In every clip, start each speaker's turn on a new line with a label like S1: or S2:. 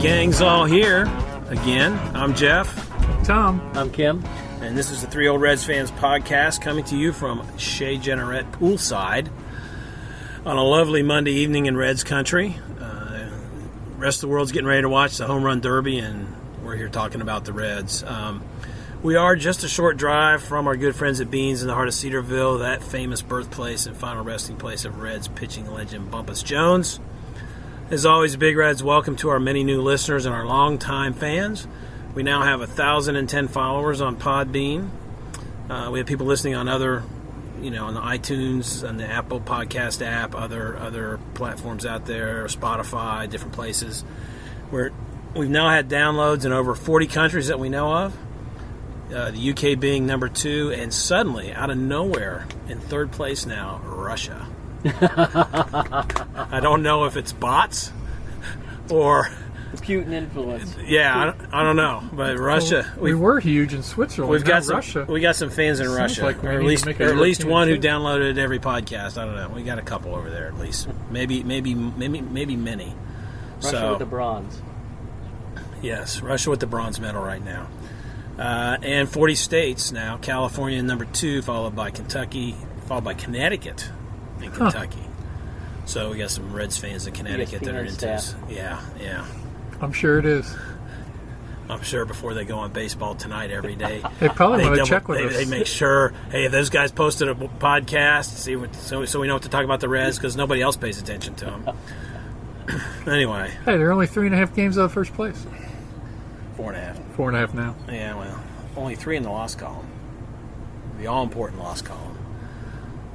S1: gang's all here again. I'm Jeff.
S2: Tom.
S3: I'm Kim.
S1: And this is the Three Old Reds Fans podcast coming to you from Shea Generette Poolside on a lovely Monday evening in Reds country. The rest of the world's getting ready to watch the Home Run Derby, and we're here talking about the Reds. We are just a short drive from our good friends at Beans in the heart of Cedarville, that famous birthplace and final resting place of Reds pitching legend Bumpus Jones. As always, Big Reds, welcome to our many new listeners and our longtime fans. We now have 1,010 followers on Podbean. We have people listening on other, on the iTunes and the Apple Podcast app, other platforms out there, Spotify, different places. We've now had downloads in over 40 countries that we know of. The UK being number 2, and suddenly, out of nowhere, in third place now, Russia. I don't know if it's bots or
S3: Putin influence.
S1: Yeah, I don't know, but Russia.
S2: Well, we were huge in Switzerland.
S1: We've got
S2: Russia.
S1: We got some fans in Russia,
S2: like
S1: or at least one who downloaded every podcast. I don't know. We got a couple over there at least. Maybe many.
S3: Russia with the bronze.
S1: Yes, Russia with the bronze medal right now. And 40 states now. California number 2, followed by Kentucky, followed by Connecticut and Kentucky. So we got some Reds fans in Connecticut that are into this. Yeah.
S2: I'm sure it is.
S1: I'm sure before they go on baseball tonight every day.
S2: They probably want to check with us.
S1: They make sure, hey, if those guys posted a podcast, so we know what to talk about the Reds, because nobody else pays attention to them. Anyway.
S2: Hey, they're only 3.5 games out of first place.
S1: 4.5.
S2: 4.5 now.
S1: Yeah, well, only 3 in the loss column. The all-important loss column.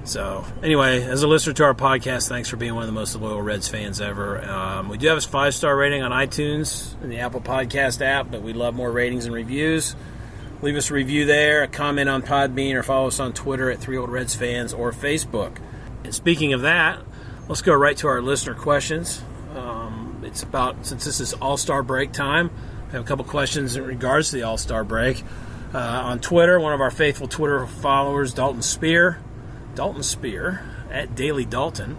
S1: So, anyway, as a listener to our podcast, thanks for being one of the most loyal Reds fans ever. We do have a 5-star rating on iTunes and the Apple Podcast app, but we'd love more ratings and reviews. Leave us a review there, a comment on Podbean, or follow us on Twitter at 3 Old Reds Fans or Facebook. And speaking of that, let's go right to our listener questions. Since this is All-Star break time, I have a couple questions in regards to the All-Star break. On Twitter, one of our faithful Twitter followers, Dalton Spear at Daily Dalton,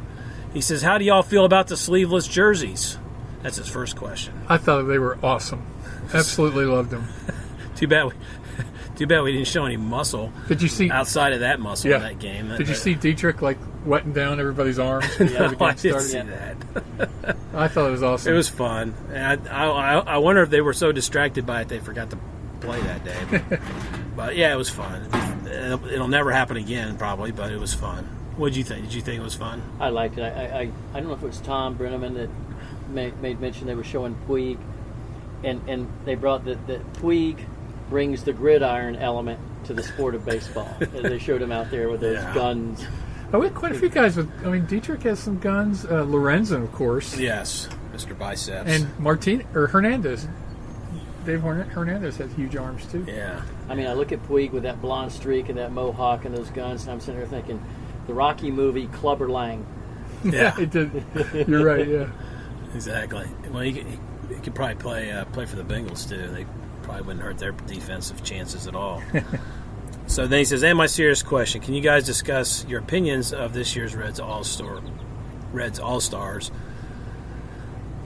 S1: he says, how do y'all feel about the sleeveless jerseys? That's his first question.
S2: I thought they were awesome. Absolutely loved them.
S1: Too bad we didn't show any muscle.
S2: Did you see
S1: outside of that muscle in that game?
S2: Did you see Dietrich wetting down everybody's arms?
S1: No, I didn't see that.
S2: I thought it was awesome.
S1: It was fun. And I wonder if they were so distracted by it they forgot to play that day. But yeah, it was fun. It'll never happen again, probably, but it was fun. What did you think? Did you think it was fun?
S3: I liked it. I don't know if it was Tom Brenneman that made mention they were showing Puig, and they brought that Puig brings the gridiron element to the sport of baseball. They showed him out there with those guns.
S2: Oh, we had quite a few guys Dietrich has some guns. Lorenzen, of course.
S1: Yes, Mr. Biceps.
S2: And Hernandez. Dave Hernandez has huge arms, too.
S1: Yeah.
S3: I mean, I look at Puig with that blonde streak and that mohawk and those guns, and I'm sitting there thinking, the Rocky movie, Clubber Lang.
S1: Yeah.
S2: It did. You're right, yeah.
S1: Exactly. Well, he could probably play for the Bengals, too. They probably wouldn't hurt their defensive chances at all. So then he says, and my serious question, can you guys discuss your opinions of this year's Reds All-Stars?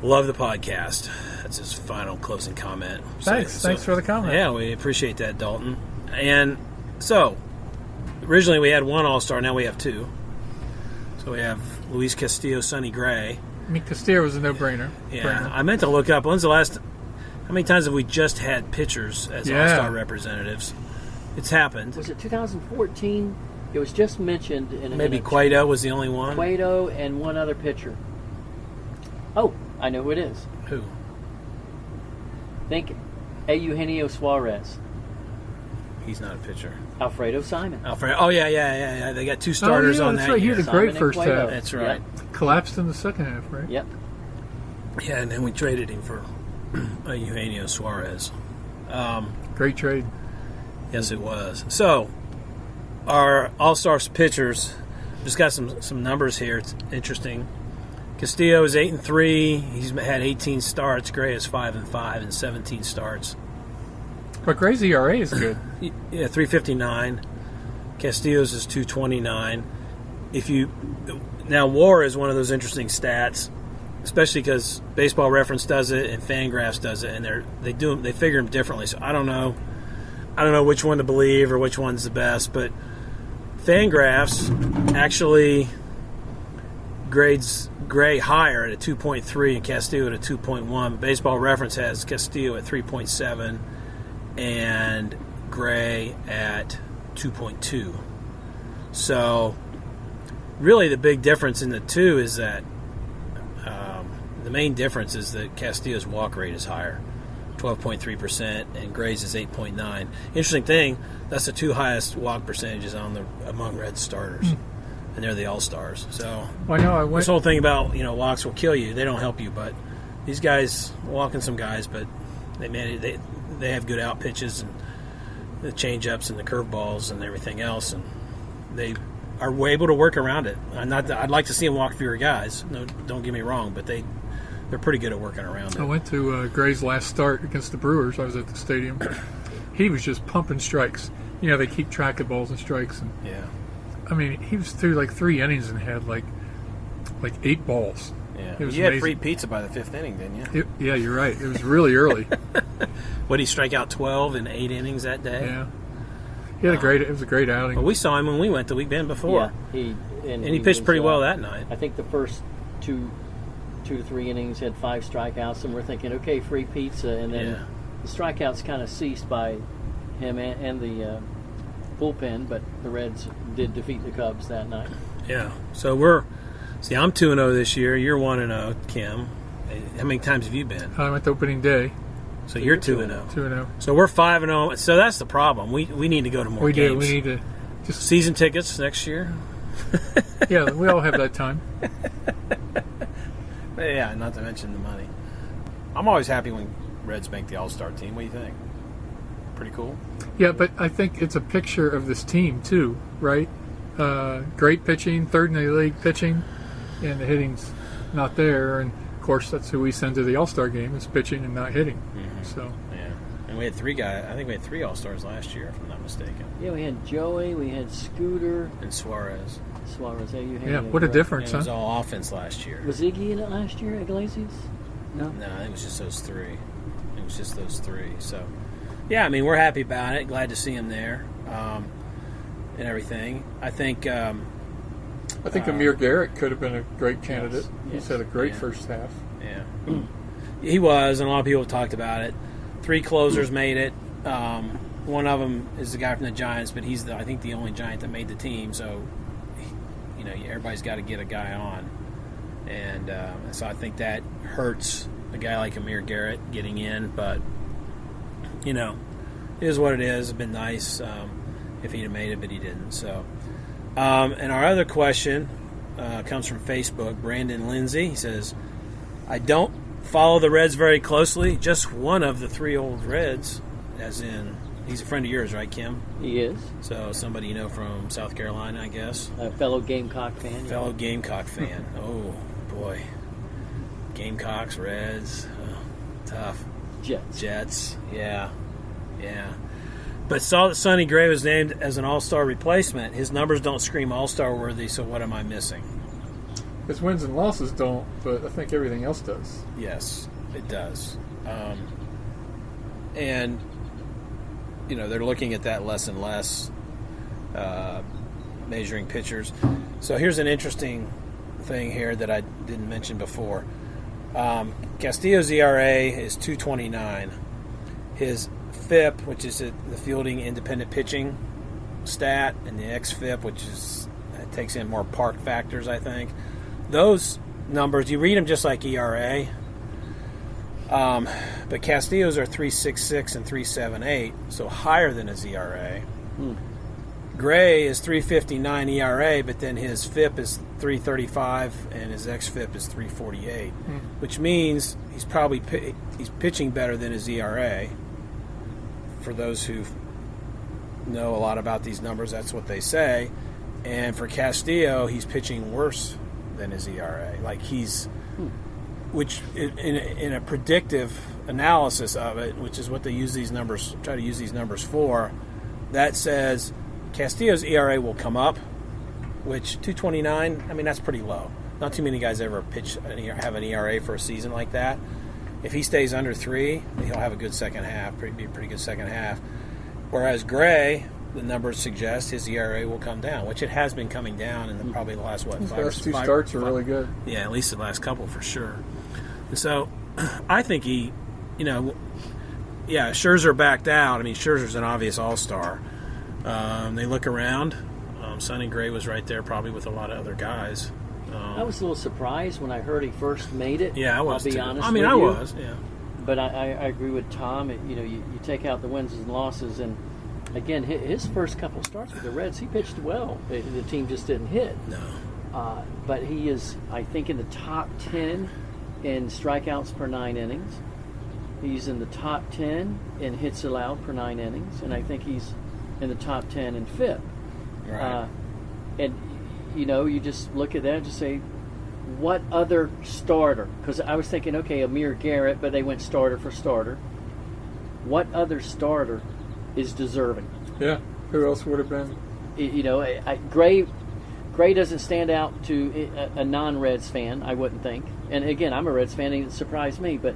S1: Love the podcast. That's his final closing comment.
S2: Thanks for the comment.
S1: Yeah, we appreciate that, Dalton. And so, originally we had one All-Star, now we have 2. So we have Luis Castillo, Sonny Gray.
S2: I mean, Castillo was a no-brainer.
S1: Yeah, I meant to look up, how many times have we just had pitchers as All-Star representatives? It's happened.
S3: Was it 2014? It was just mentioned.
S1: Maybe Cueto was the only one.
S3: Cueto and one other pitcher. Oh, I know who it is.
S1: Who?
S3: Think Eugenio Suarez.
S1: He's not a pitcher.
S3: Alfredo Simon.
S1: Oh, yeah. They got 2 starters on that.
S2: That's right. He had a great first half.
S1: That's right.
S3: Yep.
S2: Collapsed in the second half, right?
S3: Yep.
S1: Yeah, and then we traded him for Eugenio Suarez.
S2: Great trade.
S1: Yes, it was. So, our All-Stars pitchers, just got some numbers here. It's interesting. Castillo is 8-3. He's had 18 starts. Gray is 5-5 and 17 starts.
S2: But Gray's ERA is good.
S1: Yeah, 3.59. Castillo's is 2.29. Now WAR is one of those interesting stats. especially because Baseball Reference does it and Fangraphs does it, and they figure them differently. So I don't know which one to believe or which one's the best, but Fangraphs actually grades Gray higher at a 2.3 and Castillo at a 2.1. Baseball Reference has Castillo at 3.7 and Gray at 2.2. So really the big difference in the two is that the main difference is that Castillo's walk rate is higher, 12.3%, and Gray's is 8.9. Interesting thing, that's the two highest walk percentages among Red starters. And they're the all-stars. So this whole thing about walks will kill you, they don't help you. But these guys, walking some guys, but they have good out pitches and the change-ups and the curveballs and everything else, and they are able to work around it. I'd like to see them walk fewer guys. No, don't get me wrong, but they're pretty good at working around it.
S2: I went to Gray's last start against the Brewers. I was at the stadium. He was just pumping strikes. They keep track of balls and strikes. And,
S1: yeah.
S2: I mean, he was through like 3 innings and had like 8 balls.
S1: Yeah.
S2: It was
S1: you had
S2: amazing.
S1: free pizza by the 5th inning, didn't you?
S2: Yeah, you're right. It was really early.
S1: What, did he strike out 12 in 8 innings that day?
S2: Yeah. He had it was a great outing.
S1: Well, we saw him when we went the weekend before.
S3: Yeah,
S1: he pitched pretty well that night.
S3: I think the first 2 to 3 innings had 5 strikeouts, and we're thinking, okay, free pizza, and then the strikeouts kind of ceased by him and the bullpen, but the Reds did defeat the Cubs that night.
S1: Yeah. So I'm 2-0 this year. You're 1-0, Kim. How many times have you been?
S2: I went to opening day.
S1: So you're 2-0.
S2: 2-0.
S1: So we're 5-0. So that's the problem. We need to go to more games.
S2: We need to just
S1: season tickets next year.
S2: Yeah, we all have that time.
S1: Yeah, not to mention the money. I'm always happy when Reds make the All-Star team. What do you think? Pretty cool.
S2: Yeah, but I think it's a picture of this team too, right? Great pitching, third in the league pitching, and the hitting's not there. And of course, that's who we send to the All-Star game: is pitching and not hitting.
S1: Mm-hmm.
S2: So
S1: yeah, and we had 3 guys. I think we had 3 All-Stars last year, if I'm not mistaken.
S3: Yeah, we had Joey, we had Scooter,
S1: and Suarez.
S3: Yeah,
S2: what a difference,
S1: It was all offense last year.
S3: Was Iggy in it last year, Iglesias? No,
S1: I think it was just those 3. It was just those 3. So, yeah, I mean, we're happy about it. Glad to see him there and everything. I think
S2: Amir Garrett could have been a great candidate.
S3: Yes.
S2: He's had a great first half.
S1: Yeah. He was, and a lot of people have talked about it. 3 closers made it. One of them is the guy from the Giants, but he's I think the only Giant that made the team. So, everybody's got to get a guy on, and so I think that hurts a guy like Amir Garrett getting in. But it is what it is. It'd been nice if he'd have made it, but he didn't. So, and our other question comes from Facebook. Brandon Lindsay, he says, "I don't follow the Reds very closely. Just one of the 3 old Reds, as in." He's a friend of yours, right, Kim?
S3: He is.
S1: So somebody you know from South Carolina, I guess.
S3: A fellow Gamecock fan.
S1: Fellow Gamecock fan. Oh, boy. Gamecocks, Reds. Oh, tough. Jets. Yeah. But saw that Sonny Gray was named as an all-star replacement. His numbers don't scream all-star worthy, so what am I missing?
S2: His wins and losses don't, but I think everything else does.
S1: Yes, it does. And... they're looking at that less and less, measuring pitchers. So here's an interesting thing here that I didn't mention before. Castillo's ERA is 2.29. His FIP, which is the fielding independent pitching stat, and the xFIP, which takes in more park factors, I think. Those numbers, you read them just like ERA. But Castillo's are 3.66 and 3.78, so higher than his ERA. Gray is 3.59 ERA, but then his FIP is 3.35 and his xFIP is 3.48, which means he's pitching better than his ERA. For those who know a lot about these numbers, that's what they say. And for Castillo, he's pitching worse than his ERA. Which in a predictive analysis of it, which is what they try to use these numbers for, that says Castillo's ERA will come up, which 2.29, I mean, that's pretty low. Not too many guys ever have an ERA for a season like that. If he stays under 3, he'll have a good second half, pretty good second half. Whereas Gray, the numbers suggest his ERA will come down, which it has been coming down in probably the last,
S2: His last two starts are really good.
S1: Yeah, at least the last couple for sure. And so I think he, Scherzer backed out. I mean, Scherzer's an obvious all-star. They look around. Sonny Gray was right there probably with a lot of other guys.
S3: I was a little surprised when I heard he first made it.
S1: Yeah, I was
S3: I'll be
S1: too.
S3: honest
S1: I mean,
S3: with
S1: I
S3: you.
S1: was, yeah.
S3: But I agree with Tom. You take out the wins and losses, and again, his first couple of starts with the Reds, he pitched well. The team just didn't hit.
S1: No.
S3: But he is, I think, in the top 10 in strikeouts per 9 innings. He's in the top 10 in hits allowed per 9 innings, and I think he's in the top 10 in FIP.
S1: Right.
S3: And you just look at that and just say, what other starter? Because I was thinking, okay, Amir Garrett, but they went starter for starter. What other starter is deserving?
S2: Yeah. Who else would have been?
S3: Gray doesn't stand out to a non-Reds fan, I wouldn't think. And again, I'm a Reds fan, and it surprised me. But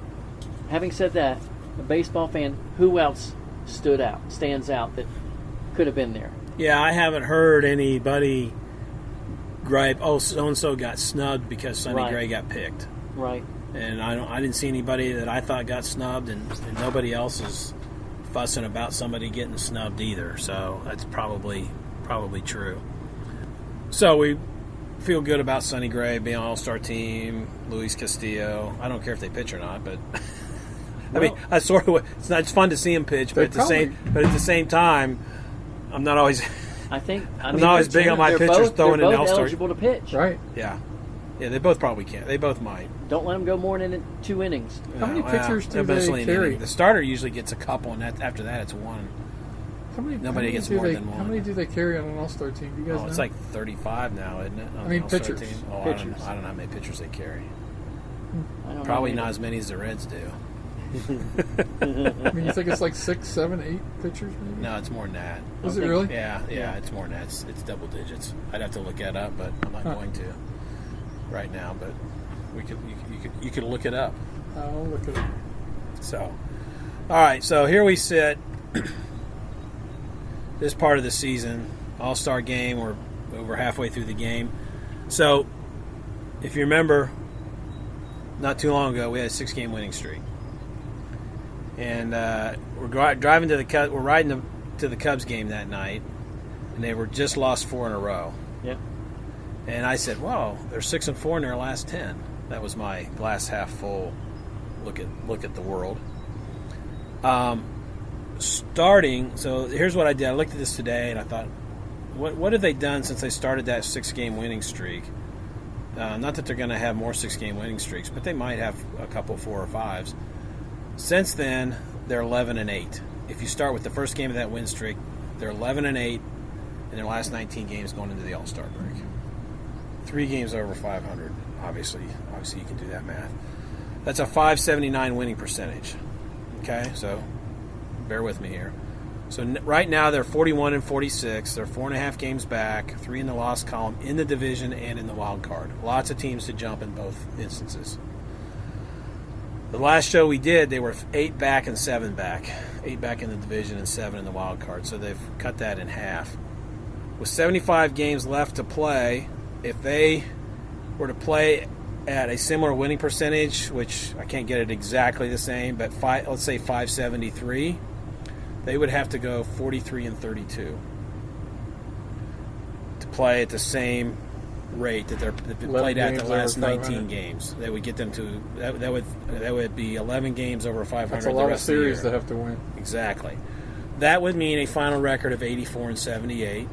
S3: having said that, a baseball fan, who else stands out that could have been there?
S1: Yeah, I haven't heard anybody gripe, so-and-so got snubbed because Sonny Gray got picked.
S3: Right.
S1: And I didn't see anybody that I thought got snubbed, and nobody else is fussing about somebody getting snubbed either. So that's probably true. So we feel good about Sonny Gray being on All-Star team, Luis Castillo. I don't care if they pitch or not, but it's fun to see him pitch, but at the same time, I'm not always I'm not always big on my pitchers throwing in All-Star.
S3: They're both eligible to pitch.
S2: Right.
S1: Yeah. Yeah, they both probably can. They both might.
S3: Don't let them go more than 2 innings.
S2: How many pitchers do they carry?
S1: The starter usually gets a couple, and after that it's one. Nobody gets more than one.
S2: How many do they carry on an All-Star team? Do you guys know?
S1: It's like 35 now, isn't it?
S2: I mean, pitchers.
S1: Team?
S3: Pitchers.
S1: I don't know how many pitchers they carry.
S3: I don't
S1: Probably
S3: know
S1: not as many as the Reds do.
S2: I mean, you think it's like 6, 7, 8 pitchers maybe?
S1: No, it's more than that.
S2: Is it really?
S1: Yeah, it's more than that. It's double digits. I'd have to look that up, but I'm not going to right now. But you could look it up.
S2: I'll look it up.
S1: So, all right. So here we sit. This part of the season, All-Star game. We're over halfway through the game. So, if you remember, not too long ago, we had a 6-game winning streak. And we're driving to the Cubs. We're riding to the Cubs game that night, and they were just lost 4 in a row.
S3: Yeah.
S1: And I said, "Well, they're 6-4 in their last 10." That was my glass half full look at the world. So here's what I did. I looked at this today, and I thought, what have they done since they started that 6-game winning streak? Not that they're going to have more 6-game winning streaks, but they might have a couple 4 or 5s. Since then, they're 11-8. If you start with the first game of that win streak, they're 11-8 in their last 19 games going into the All-Star break. 3 games over 500. Obviously, you can do that math. That's a .579 winning percentage. Okay, so bear with me here. So right now they're 41-46. They're 4.5 games back, 3 in the loss column in the division and in the wild card. Lots of teams to jump in both instances. The last show we did, they were 8 back and 7 back. 8 back in the division and 7 in the wild card. So they've cut that in half. With 75 games left to play, if they were to play at a similar winning percentage, which I can't get it exactly the same, but let's say .573, they would have to go 43-32 to play at the same rate that they've played at the last 19 games. That would get them to that would be 11 games over 500.
S2: That's a lot of series they have to win.
S1: Exactly. That would mean a final record of 84-78,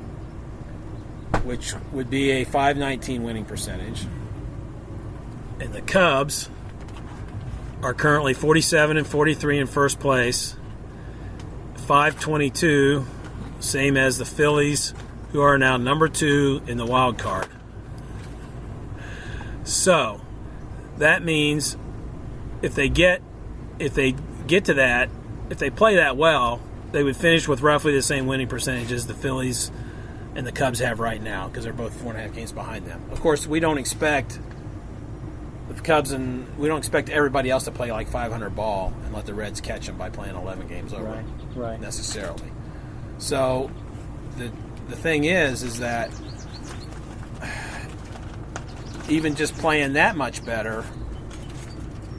S1: which would be a .519 winning percentage. And the Cubs are currently 47-43 in first place, .522, same as the Phillies, who are now number 2 in the wild card. So that means if they get to that, if they play that well, they would finish with roughly the same winning percentage as the Phillies and the Cubs have right now, because they're both 4.5 games behind them. Of course, we don't expect with Cubs, and we don't expect everybody else to play like 500 ball and let the Reds catch them by playing 11 games over
S3: Right.
S1: necessarily. So the thing is that even just playing that much better,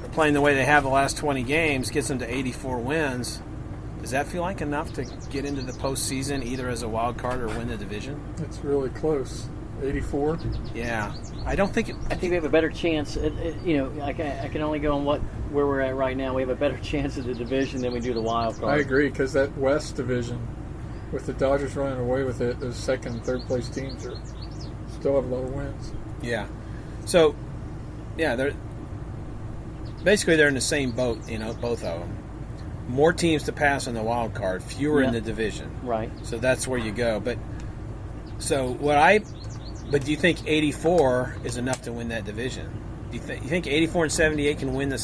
S1: or playing the way they have the last 20 games, gets them to 84 wins. Does that feel like enough to get into the postseason, either as a wild card or win the division?
S2: It's really close. 84.
S1: Yeah, I don't think.
S3: I think we have a better chance. I can only go on where we're at right now. We have a better chance of the division than we do the wild card.
S2: I agree, because that West division, with the Dodgers running away with it, those second and third place teams still have a lot of wins.
S1: Yeah. So, yeah, they're in the same boat. Both of them. More teams to pass in the wild card, fewer in the division.
S3: Right.
S1: So that's where you go. But do you think 84 is enough to win that division? You think 84 and 78 can win the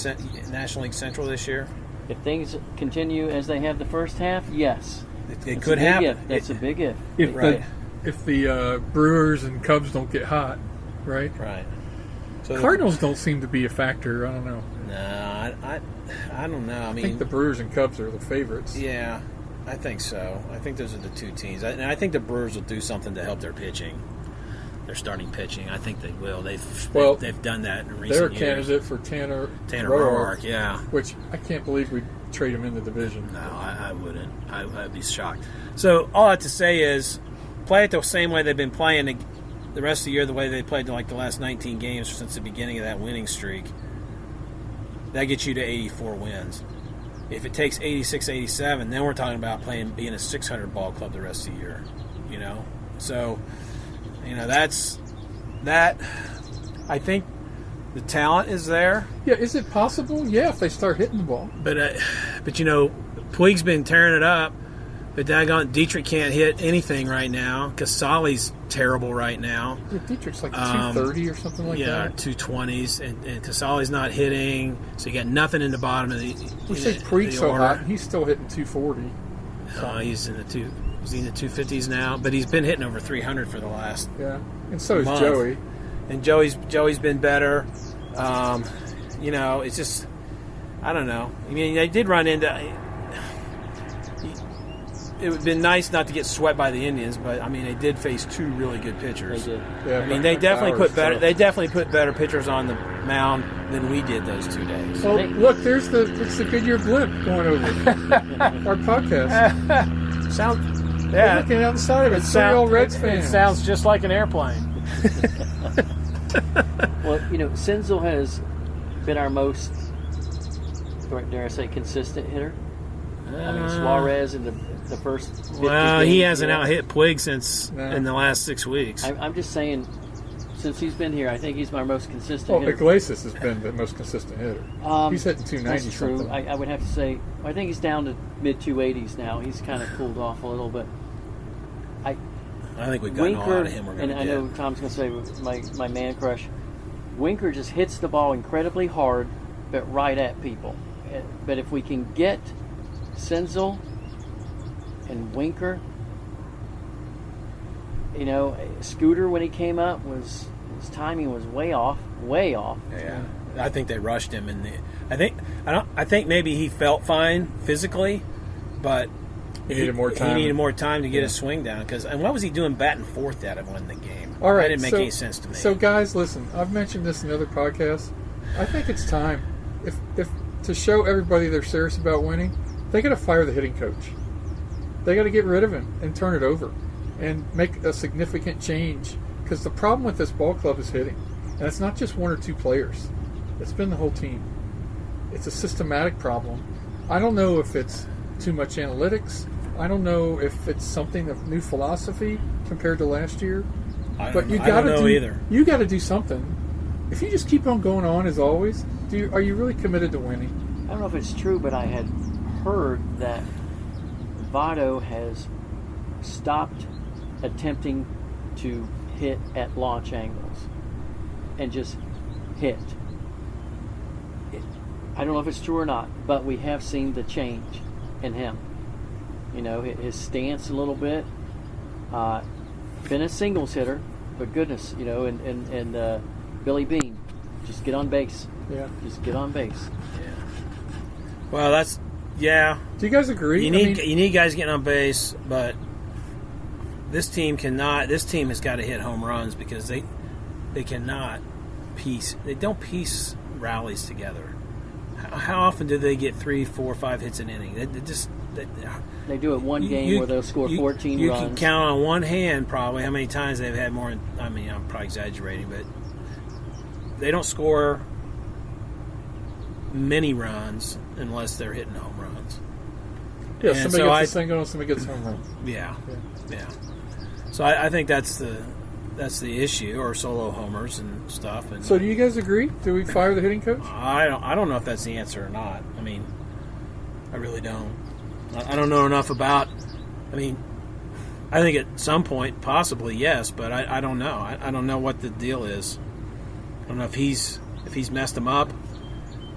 S1: National League Central this year?
S3: If things continue as they have the first half, yes.
S1: It could happen.
S3: That's a big if.
S2: If the Brewers and Cubs don't get hot, right?
S1: Right. So
S2: Cardinals don't seem to be a factor. I don't know.
S1: No, I don't know. I
S2: think the Brewers and Cubs are the favorites.
S1: Yeah, I think so. I think those are the two teams. And I think the Brewers will do something to help their pitching. Their starting pitching. I think they will. They've done that in recent years.
S2: They're a candidate for Tanner
S1: Roark, yeah.
S2: Which I can't believe we'd trade him in the division.
S1: No, I wouldn't. I'd be shocked. So all I have to say is play it the same way they've been playing the rest of the year, the way they played like the last 19 games since the beginning of that winning streak. That gets you to 84 wins. If it takes 86, 87, then we're talking about being a 600 ball club the rest of the year. So, that's that. I think the talent is there.
S2: Yeah, is it possible? Yeah, if they start hitting the ball.
S1: But Puig's been tearing it up. But daggone, Dietrich can't hit anything right now. Casali's terrible right now.
S2: Yeah, Dietrich's like 230 or something like that.
S1: Yeah, 220s. And Casali's not hitting. So you got nothing in the bottom of the
S2: We say Puig's so hot, and he's still hitting 240.
S1: He's in the 250s now. But he's been hitting over 300 for the last
S2: and so is
S1: month.
S2: Joey.
S1: And Joey's been better. It's just, I don't know. I mean, they did run into... It would have been nice not to get swept by the Indians, but I mean they did face two really good pitchers.
S3: They did.
S2: Yeah,
S1: I mean they definitely put better. They definitely put better pitchers on the mound than we did those 2 days.
S2: Well, look, it's the Goodyear blimp going over our podcast.
S1: We're
S2: looking outside of it. Serial Reds fans.
S1: It sounds just like an airplane.
S3: Well, Senzel has been our most, dare I say, consistent hitter. I mean, Suarez in the first 50 games,
S1: he hasn't out-hit Puig in the last 6 weeks.
S3: I'm just saying, since he's been here, I think he's my most consistent hitter.
S2: Iglesias has been the most consistent hitter. He's hitting 290
S3: That's true.
S2: something.
S3: I would have to say, I think he's down to mid-280s now. He's kind of cooled off a little bit.
S1: I think we've gotten all out of him.
S3: I know Tom's going to say my man crush. Winker just hits the ball incredibly hard, but right at people. But if we can get Senzel and Winker, Scooter when he came up his timing was way off.
S1: Yeah, I think they rushed him I think maybe he felt fine physically, but
S2: he needed more time.
S1: He needed more time to get his swing down. And what was he doing batting fourth out of winning the game?
S2: All right,
S1: that didn't make any sense to me.
S2: So guys, listen, I've mentioned this in other podcasts. I think it's time, if to show everybody they're serious about winning, they got to fire the hitting coach. They got to get rid of him and turn it over and make a significant change. Because the problem with this ball club is hitting. And it's not just one or two players. It's been the whole team. It's a systematic problem. I don't know if it's too much analytics. I don't know if it's something of new philosophy compared to last year.
S1: I don't know either.
S2: You got to do something. If you just keep on going on as always, are you really committed to winning?
S3: I don't know if it's true, but I had heard that Votto has stopped attempting to hit at launch angles and just hit. I don't know if it's true or not, but we have seen the change in him. His stance a little bit. Been a singles hitter, but goodness, and Billy Bean, Just get on base.
S2: Yeah.
S3: Just get on base.
S1: Yeah. Well, that's yeah.
S2: Do you guys agree?
S1: You need guys getting on base, but this team cannot. This team has got to hit home runs because they cannot piece. They don't piece rallies together. How often do they get 3, 4, 5 hits an inning?
S3: They do it one game where they'll score 14
S1: you
S3: runs.
S1: You can count on one hand probably how many times they've had more. I mean, I'm probably exaggerating, but they don't score many runs unless they're hitting home runs.
S2: Yeah,
S1: and
S2: somebody
S1: so
S2: gets a single and somebody gets a home run.
S1: Yeah. So I think that's the issue, or solo homers and stuff. And
S2: so do you guys agree? Do we fire the hitting coach?
S1: I don't know if that's the answer or not. I mean, I really don't. I don't know enough about. I mean, I think at some point possibly yes, but I don't know. I don't know what the deal is. I don't know if he's messed them up.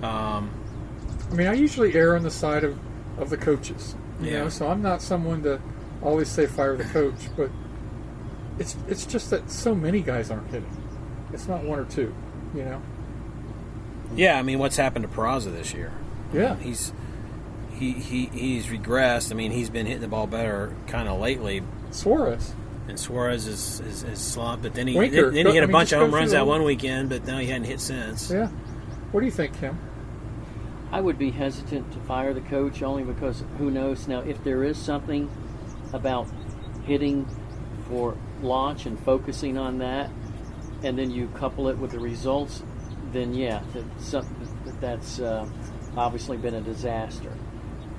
S2: I mean, I usually err on the side of the coaches. You know, so I'm not someone to always say fire the coach, but it's just that so many guys aren't hitting. It's not one or two, you know.
S1: Yeah, I mean, what's happened to Peraza this year?
S2: Yeah,
S1: he's regressed. I mean, he's been hitting the ball better kind of lately.
S2: Suarez
S1: is slumped, but then he
S2: Winker.
S1: Hit a bunch of home runs that one weekend, but now he hadn't hit since.
S2: Yeah. What do you think, Kim?
S3: I would be hesitant to fire the coach only because who knows now if there is something about hitting for launch and focusing on that, and then you couple it with the results, then yeah, that's obviously been a disaster.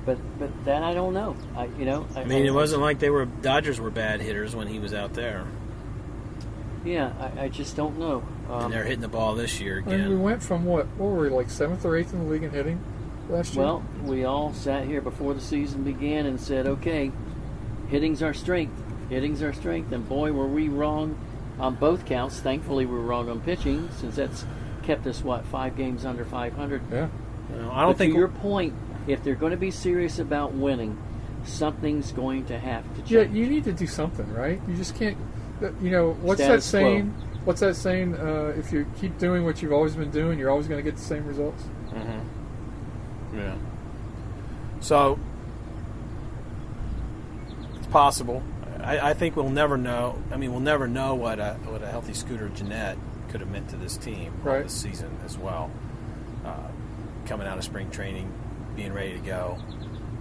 S3: But that I don't know. I
S1: mean, it wasn't like Dodgers were bad hitters when he was out there.
S3: Yeah, I just don't know.
S1: And they're hitting the ball this year again.
S2: And we went from what were we, like 7th or 8th in the league in hitting last year?
S3: Well, we all sat here before the season began and said, okay, hitting's our strength. Hitting's our strength. And boy, were we wrong on both counts. Thankfully, we were wrong on pitching since that's kept us, 5 games under 500.
S2: Yeah.
S1: I don't think
S3: to your point, if they're going to be serious about winning, something's going to have to change.
S2: Yeah, you need to do something, right? You just can't. What's that saying? What's that saying? If you keep doing what you've always been doing, you're always going to get the same results.
S1: Mm-hmm. Yeah. So it's possible. I think we'll never know. I mean, we'll never know what a healthy Scooter Gennett could have meant to this team this season as well. Coming out of spring training, being ready to go,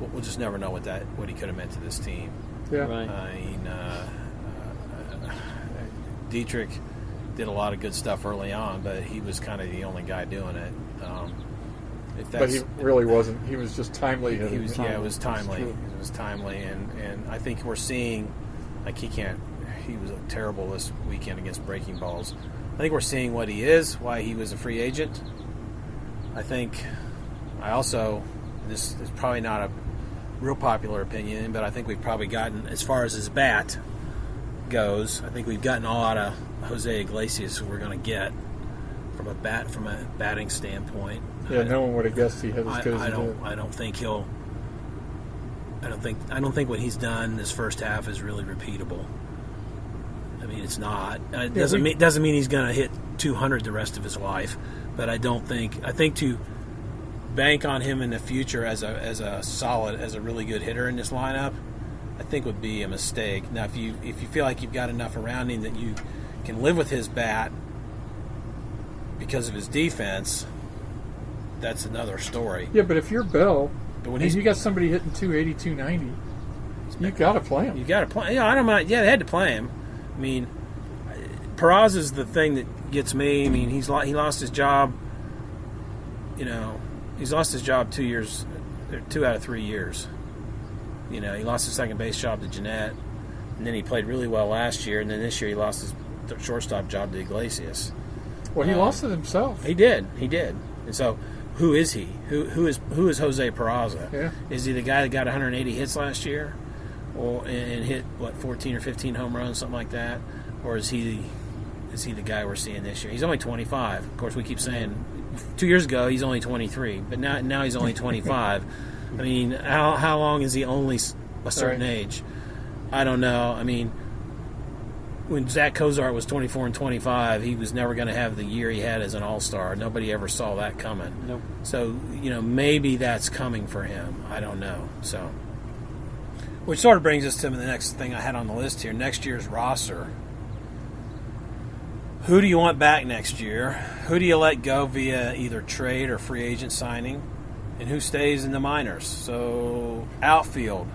S1: we'll just never know what he could have meant to this team.
S2: Yeah.
S3: Right.
S1: I mean, Dietrich did a lot of good stuff early on, but he was kind of the only guy doing it.
S2: But he really wasn't. He was just timely.
S1: It was timely. It was timely, and I think we're seeing, like he was terrible this weekend against breaking balls. I think we're seeing what he is, why he was a free agent. This is probably not a real popular opinion, but I think we've probably gotten, as far as his bat goes, I think we've gotten all out of Jose Iglesias we're going to get from a batting standpoint.
S2: Yeah, no one would have guessed he had as good as he did.
S1: I don't think what he's done in this first half is really repeatable. I mean, it's not. It doesn't mean he's going to hit 200 the rest of his life, but I think to bank on him in the future as a really good hitter in this lineup, I think would be a mistake. Now, if you feel like you've got enough around him that you can live with his bat because of his defense, that's another story.
S2: Yeah, but if you're Bell,
S1: but
S2: you got somebody hitting 280, 290, you got to play him.
S1: You got to play. Yeah, I don't mind. Yeah, they had to play him. I mean, Peraza is the thing that gets me. I mean, he lost his job. He's lost his job 2 years, 2 out of 3 years. He lost his second base job to Gennett, and then he played really well last year, and then this year he lost his shortstop job to Iglesias.
S2: Well, he lost it himself.
S1: He did. And so, who is he? Who is Jose Peraza?
S2: Yeah.
S1: Is he the guy that got 180 hits last year, and hit 14 or 15 home runs, something like that, or is he the guy we're seeing this year? He's only 25. Of course, we keep saying 2 years ago he's only 23, but now he's only 25. I mean, how long is he only a certain age? I don't know. I mean, when Zach Cozart was 24 and 25, he was never going to have the year he had as an All-Star. Nobody ever saw that coming.
S3: Nope.
S1: So, maybe that's coming for him. I don't know. So, which sort of brings us to the next thing I had on the list here, next year's roster. Who do you want back next year? Who do you let go via either trade or free agent signing? And who stays in the minors? So, outfield.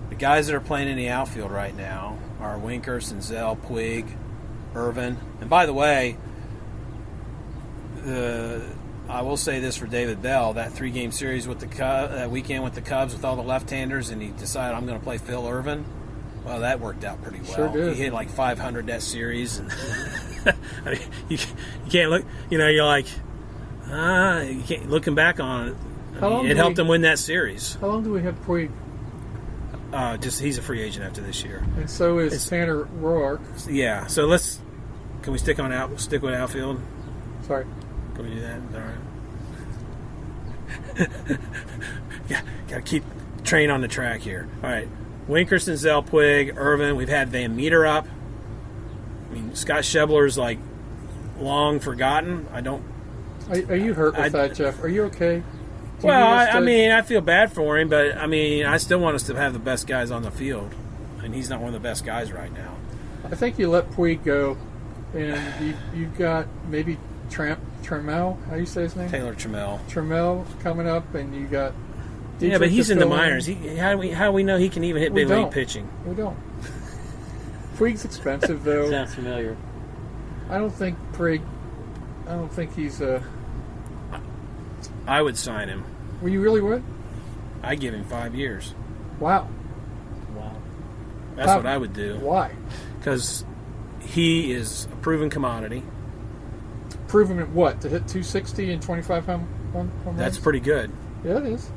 S1: The guys that are playing in the outfield right now are Winker, Senzel, Puig, Irvin. And by the way, I will say this for David Bell, that 3-game series with that weekend with the Cubs with all the left-handers, and he decided, I'm going to play Phil Irvin. Well, that worked out pretty well.
S2: Sure did.
S1: He hit like 500 that series. And I mean, you can't look, you're like, you can't, looking back on it, it helped him win that series.
S2: How long do we have Puig?
S1: He's a free agent after this year.
S2: And so is Tanner Roark.
S1: Yeah. So can we stick with outfield?
S2: Sorry.
S1: Can we do that? All right. Yeah. Got to keep the train on the track here. All right. Winker, Senzel, Puig, Irvin. We've had Van Meter up. I mean, Scott Schebler's like long forgotten. I don't.
S2: Are you hurt with that, Jeff? Are you okay?
S1: I feel bad for him, but I still want us to have the best guys on the field, and he's not one of the best guys right now.
S2: I think you let Puig go, and you've got maybe Trammell. How do you say his name?
S1: Taylor Trammell.
S2: Trammell coming up, and you got. Dietrich,
S1: yeah, but he's in the minors. How do we know he can even hit big league pitching?
S2: We don't. Puig's expensive though.
S3: Sounds familiar.
S2: I don't think he's a.
S1: I would sign him.
S2: Well, you really would?
S1: I'd give him 5 years.
S2: Wow.
S1: That's what I would do.
S2: Why?
S1: Because he is a proven commodity.
S2: Proven at what? To hit 260 and 25 home runs?
S1: That's pretty good.
S2: Yeah, it is.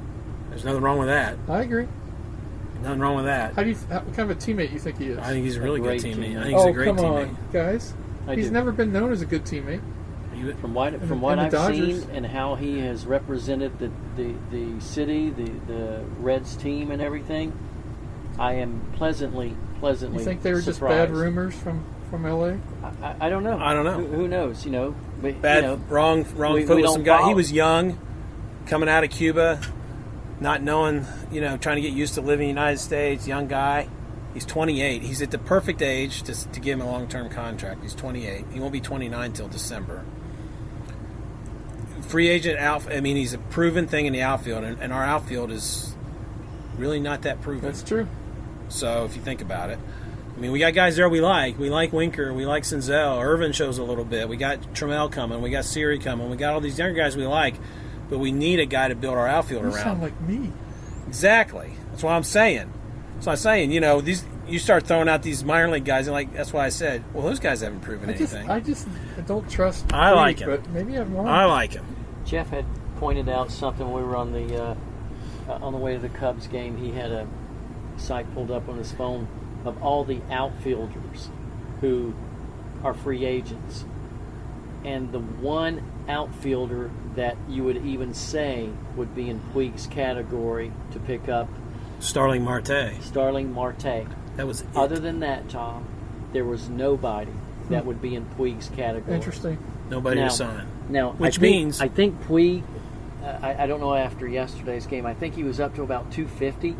S1: There's nothing wrong with that.
S2: I agree.
S1: Nothing wrong with that.
S2: What kind of a teammate you think he is?
S1: I think he's a really good teammate. I think
S2: he's
S1: a great
S2: come
S1: teammate.
S2: On, guys. He's never been known as a good teammate.
S3: From what I've seen and how he has represented the city, the Reds team and everything, I am pleasantly
S2: You think they were
S3: surprised.
S2: just bad rumors from L.A.?
S3: I don't know.
S1: I don't know.
S3: Who knows?
S1: But, wrong foot with some guy. He was young, coming out of Cuba, not knowing, trying to get used to living in the United States. Young guy. He's 28. He's at the perfect age to give him a long-term contract. He's 28. He won't be 29 till December. Free agent he's a proven thing in the outfield, and our outfield is really not that proven.
S2: That's true.
S1: So if you think about it, we got guys there we like. We like Winker. We like Senzel. Irvin shows a little bit. We got Trammell coming. We got Siri coming. We got all these younger guys we like, but we need a guy to build our outfield around.
S2: You sound like me.
S1: Exactly. That's what I'm saying. So I'm saying, you start throwing out these minor league guys, and that's why I said, well, those guys haven't proven anything.
S2: I don't trust.
S1: I like him,
S2: but maybe I'm wrong.
S1: I like him.
S3: Jeff had pointed out something when we were on the way to the Cubs game. He had a site pulled up on his phone of all the outfielders who are free agents, and the one outfielder that you would even say would be in Puig's category to pick up.
S1: Starling Marte.
S3: That was it. Other than that, Tom, there was nobody that would be in Puig's category.
S2: Interesting.
S1: Nobody to sign.
S3: Now,
S1: I
S3: think Puig, I don't know after yesterday's game, I think he was up to about 250.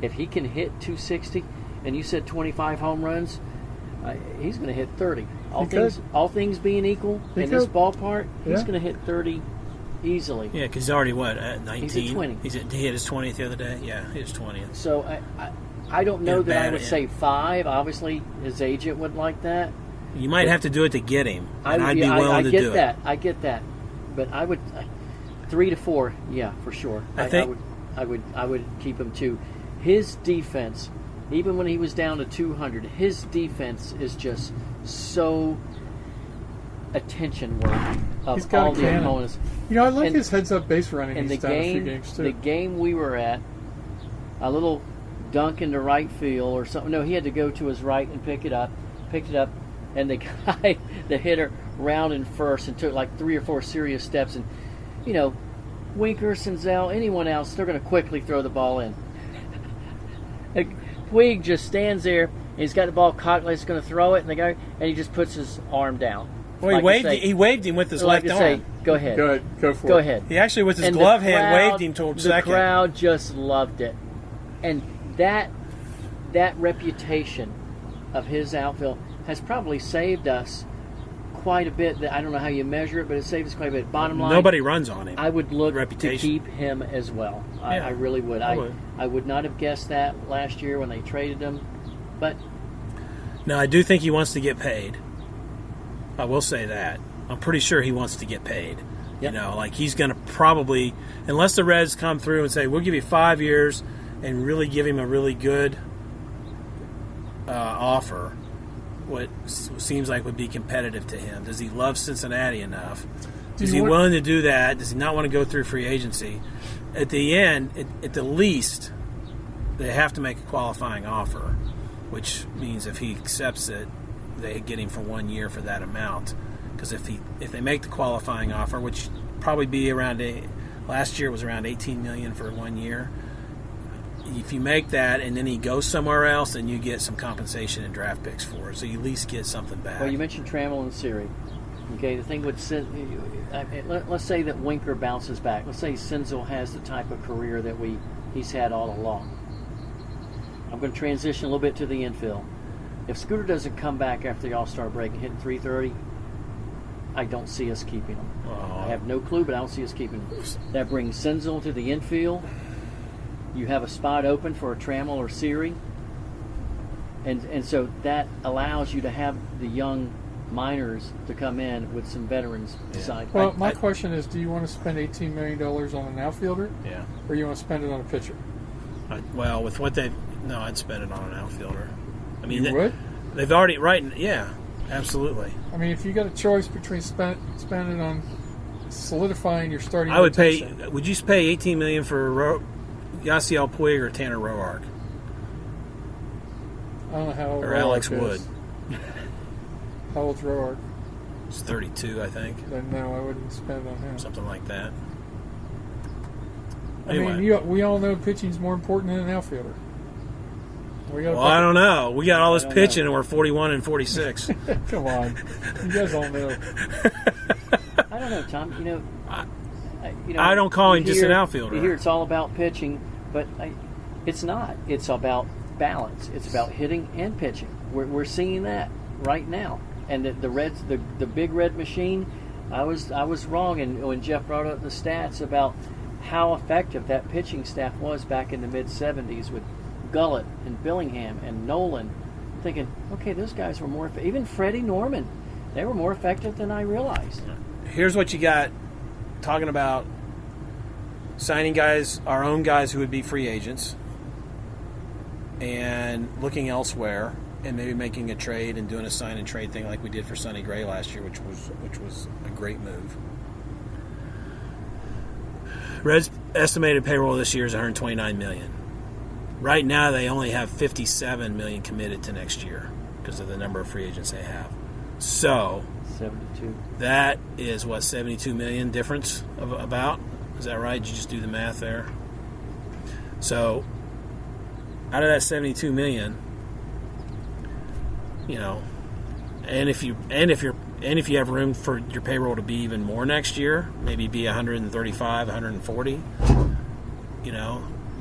S3: If he can hit 260, and you said 25 home runs, he's going to hit 30. All things being equal in this ballpark, he's going to hit 30 easily.
S1: Yeah, because he's already, 19?
S3: He's at 20.
S1: He hit his 20th the other day? Yeah, he hit his 20th.
S3: So I don't know that I would say 5. Obviously, his agent would like that.
S1: You might have to do it to get him, and I'd be willing to do it.
S3: I get that. But I would 3 to 4, yeah, for sure. I would keep him too. His defense, even when he was down to 200, his defense is just so attention worthy of all the opponents.
S2: I like his heads-up base running. He's done a few games too.
S3: The game we were at, a little dunk into right field or something. No, he had to go to his right and picked it up, and the guy, the hitter, rounded first and took like 3 or 4 serious steps. And, Winker, Senzel, anyone else, they're going to quickly throw the ball in. Puig just stands there he's got the ball cocked like he's going to throw it, and he just puts his arm down.
S1: Well, he waved him with his left arm.
S3: Say, go ahead.
S2: Go for it.
S3: Go ahead.
S1: He actually, with his glove hand, waved him towards second.
S3: The crowd just loved it. And that reputation of his outfield has probably saved us quite a bit. I don't know how you measure it, but it saved us quite a bit. Bottom line,
S1: nobody runs on him.
S3: I would look to keep him as well.
S1: Yeah,
S3: I really would. I would not have guessed that last year when they traded him. But
S1: no, I do think he wants to get paid. I will say that. I'm pretty sure he wants to get paid.
S3: Yep.
S1: You know, like he's going to probably, unless the Reds come through and say, we'll give you 5 years and really give him a really good offer, what seems like would be competitive to him. Does he love Cincinnati enough? Is he willing to do that? Does he not want to go through free agency? At the end, at the least, they have to make a qualifying offer, which means if he accepts it, they get him for 1 year for that amount. Because if they make the qualifying offer, which probably be around last year was around $18 million for 1 year. If you make that and then he goes somewhere else, then you get some compensation and draft picks for it. So you at least get something back.
S3: Well, you mentioned Trammell and Siri. Okay, the thing with let's say that Winker bounces back. Let's say Senzel has the type of career that he's had all along. I'm going to transition a little bit to the infield. If Scooter doesn't come back after the All-Star break and hit 330, I don't see us keeping him. I have no clue, but I don't see us keeping him. That brings Senzel to the infield. You have a spot open for a Trammell or Siri. And so that allows you to have the young minors to come in with some veterans beside.
S2: Well, my question is, do you want to spend $18 million on an outfielder?
S1: Yeah.
S2: Or you want to spend it on a pitcher?
S1: Well, with what I'd spend it on an outfielder. I mean,
S2: you would?
S1: They've already, yeah, absolutely.
S2: I mean, if you got a choice between spending on solidifying your starting
S1: I would
S2: rotation.
S1: would you pay $18 million for Yasiel Puig or Tanner Roark?
S2: I don't know how old
S1: or Alex Wood.
S2: Is. How old's Roark?
S1: He's 32, I think.
S2: Then no, I wouldn't spend on him.
S1: Something like that.
S2: Anyway. I mean, we all know pitching's more important than an outfielder.
S1: Well, I don't know. We got all this pitching, and we're 41 and 46.
S2: Come on, you guys all know.
S3: I don't know, Tom.
S1: I don't call him just an outfielder.
S3: You hear it's all about pitching, but it's not. It's about balance. It's about hitting and pitching. We're seeing that right now. And the Reds, the big red machine. I was wrong, and when Jeff brought up the stats about how effective that pitching staff was back in the mid '70s with Gullett and Billingham and Nolan, thinking, okay, those guys were more effective. Even Freddie Norman, they were more effective than I realized.
S1: Here's what you got, talking about signing guys, our own guys who would be free agents, and looking elsewhere, and maybe making a trade and doing a sign and trade thing like we did for Sonny Gray last year, which was a great move. Reds' estimated payroll this year is $129 million. Right now, they only have $57 million committed to next year because of the number of free agents they have. So
S3: 72.
S1: That is what, $72 million difference about? Is that right? Did you just do the math there? So out of that $72 million, and if you have room for your payroll to be even more next year, maybe be 135, 140,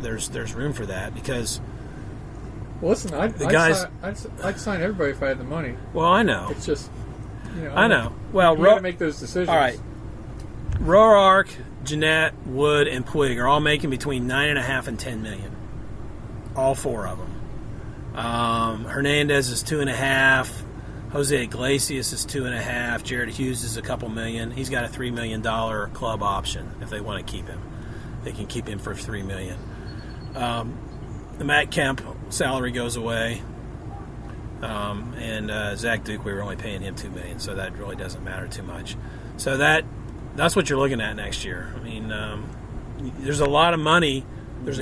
S1: there's room for that because.
S2: Well, listen, I'd sign everybody if I had the money.
S1: Well, I know.
S2: It's just,
S1: I know. Well,
S2: you got to make those decisions.
S1: All right. Roark, Jeanette, Wood, and Puig are all making between $9.5 and $10 million. All four of them. Hernandez is $2.5. Jose Iglesias is $2.5. Jared Hughes is a couple million. He's got a $3 million club option if they want to keep him. They can keep him for $3 million. The Matt Kemp salary goes away, and Zach Duke, we were only paying him $2 million, so that really doesn't matter too much. So that's what you're looking at next year. I mean, there's a lot of money. There's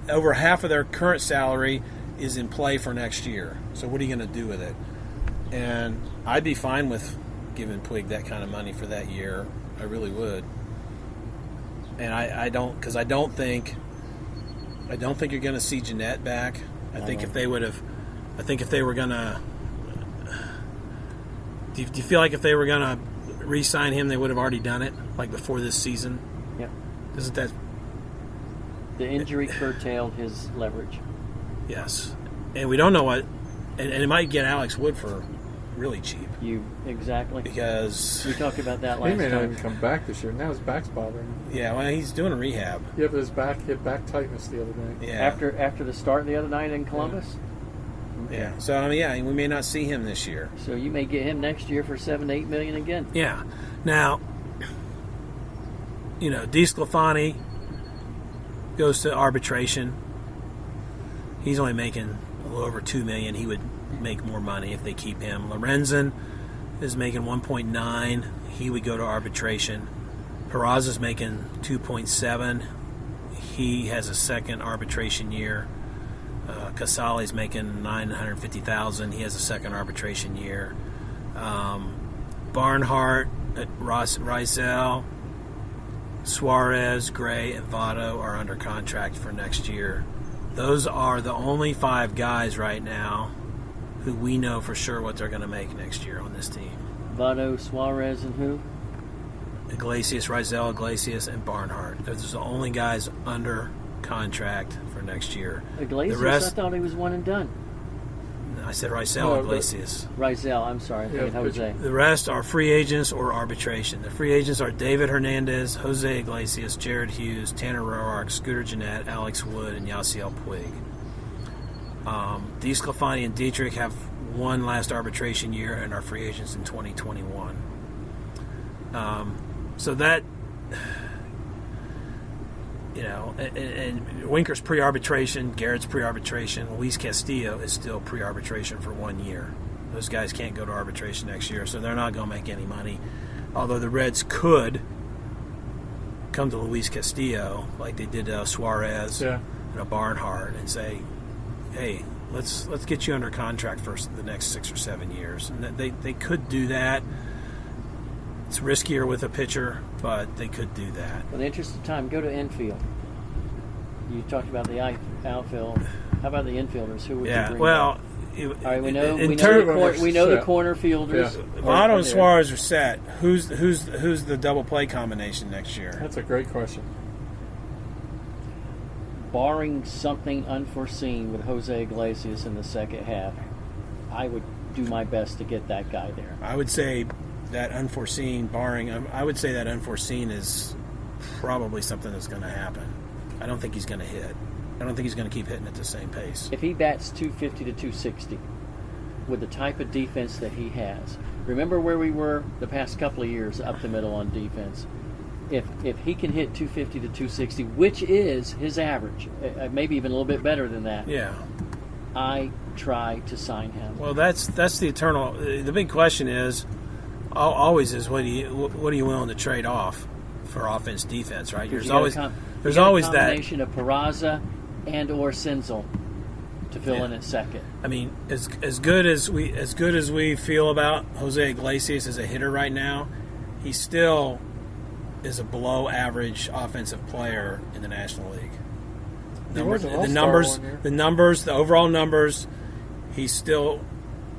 S1: over half of their current salary is in play for next year. So what are you going to do with it? And I'd be fine with giving Puig that kind of money for that year. I really would. And I don't think you're going to see Jeanette back. I think if they would have I think if they were gonna, do you feel like if they were gonna re-sign him, they would have already done it, like before this season?
S3: Yep.
S1: Isn't that?
S3: The injury curtailed his leverage.
S1: Yes, and we don't know what, and it might get Alex Wood for really cheap.
S3: Exactly.
S1: Because
S3: we talked about that
S2: he
S3: last
S2: may not
S3: time.
S2: even come back this year. Now his back's bothering him.
S1: yeah, well, he's doing a rehab.
S2: Yeah, but his back hit back tightness the other day.
S1: Yeah.
S3: After the start the other night in Columbus.
S1: Yeah. So I mean, we may not see him this year.
S3: So you may get him next year for $7 to $8 million again.
S1: Yeah. Now, DeSclafani goes to arbitration. He's only making a little over $2 million. He would make more money if they keep him. Lorenzen is making 1.9. He would go to arbitration. Peraza's making 2.7. He has a second arbitration year. Casale's making $950,000. He has a second arbitration year. Barnhart, Rizel, Suarez, Gray, and Votto are under contract for next year. Those are the only 5 guys right now who we know for sure what they're going to make next year on this team.
S3: Votto, Suarez, and who?
S1: Iglesias, Rizel, Iglesias, and Barnhart. Those are the only guys under contract for next year.
S3: Iglesias,
S1: the rest,
S3: I thought he was one and done.
S1: I said Rizel, Iglesias.
S3: Rizel, I'm sorry. I Jose.
S1: The rest are free agents or arbitration. The free agents are David Hernandez, Jose Iglesias, Jared Hughes, Tanner Roark, Scooter Gennett, Alex Wood, and Yasiel Puig. DeSclafani and Dietrich have one last arbitration year and are free agents in 2021. So that, and Winker's pre-arbitration, Garrett's pre-arbitration, Luis Castillo is still pre-arbitration for 1 year. Those guys can't go to arbitration next year, so they're not going to make any money. Although the Reds could come to Luis Castillo, like they did Suarez and a Barnhart, and say, hey, let's get you under contract for the next 6 or 7 years. And they could do that. It's riskier with a pitcher, but they could do that.
S3: In the interest of time, go to infield. You talked about the outfield. How about the infielders? Who would you bring
S1: well,
S3: up? All right, we know
S2: the
S3: corner fielders.
S1: Votto and Suarez are set. Who's the double play combination next year?
S2: That's a great question.
S3: Barring something unforeseen with Jose Iglesias in the second half, I would do my best to get that guy there.
S1: I would say that unforeseen, I would say that unforeseen is probably something that's going to happen. I don't think he's going to hit. I don't think he's going to keep hitting at the same pace.
S3: If he bats 250 to 260 with the type of defense that he has, remember where we were the past couple of years up the middle on defense. If he can hit 250 to 260, which is his average, maybe even a little bit better than that, I try to sign him.
S1: Well, that's the eternal. The big question is always is what are you willing to trade off for offense defense, right? There's always
S3: a combination of Peraza and or Senzel to fill in at second.
S1: I mean, as good as we feel about Jose Iglesias as a hitter right now, he still is a below average offensive player in the National League. The overall numbers, he's still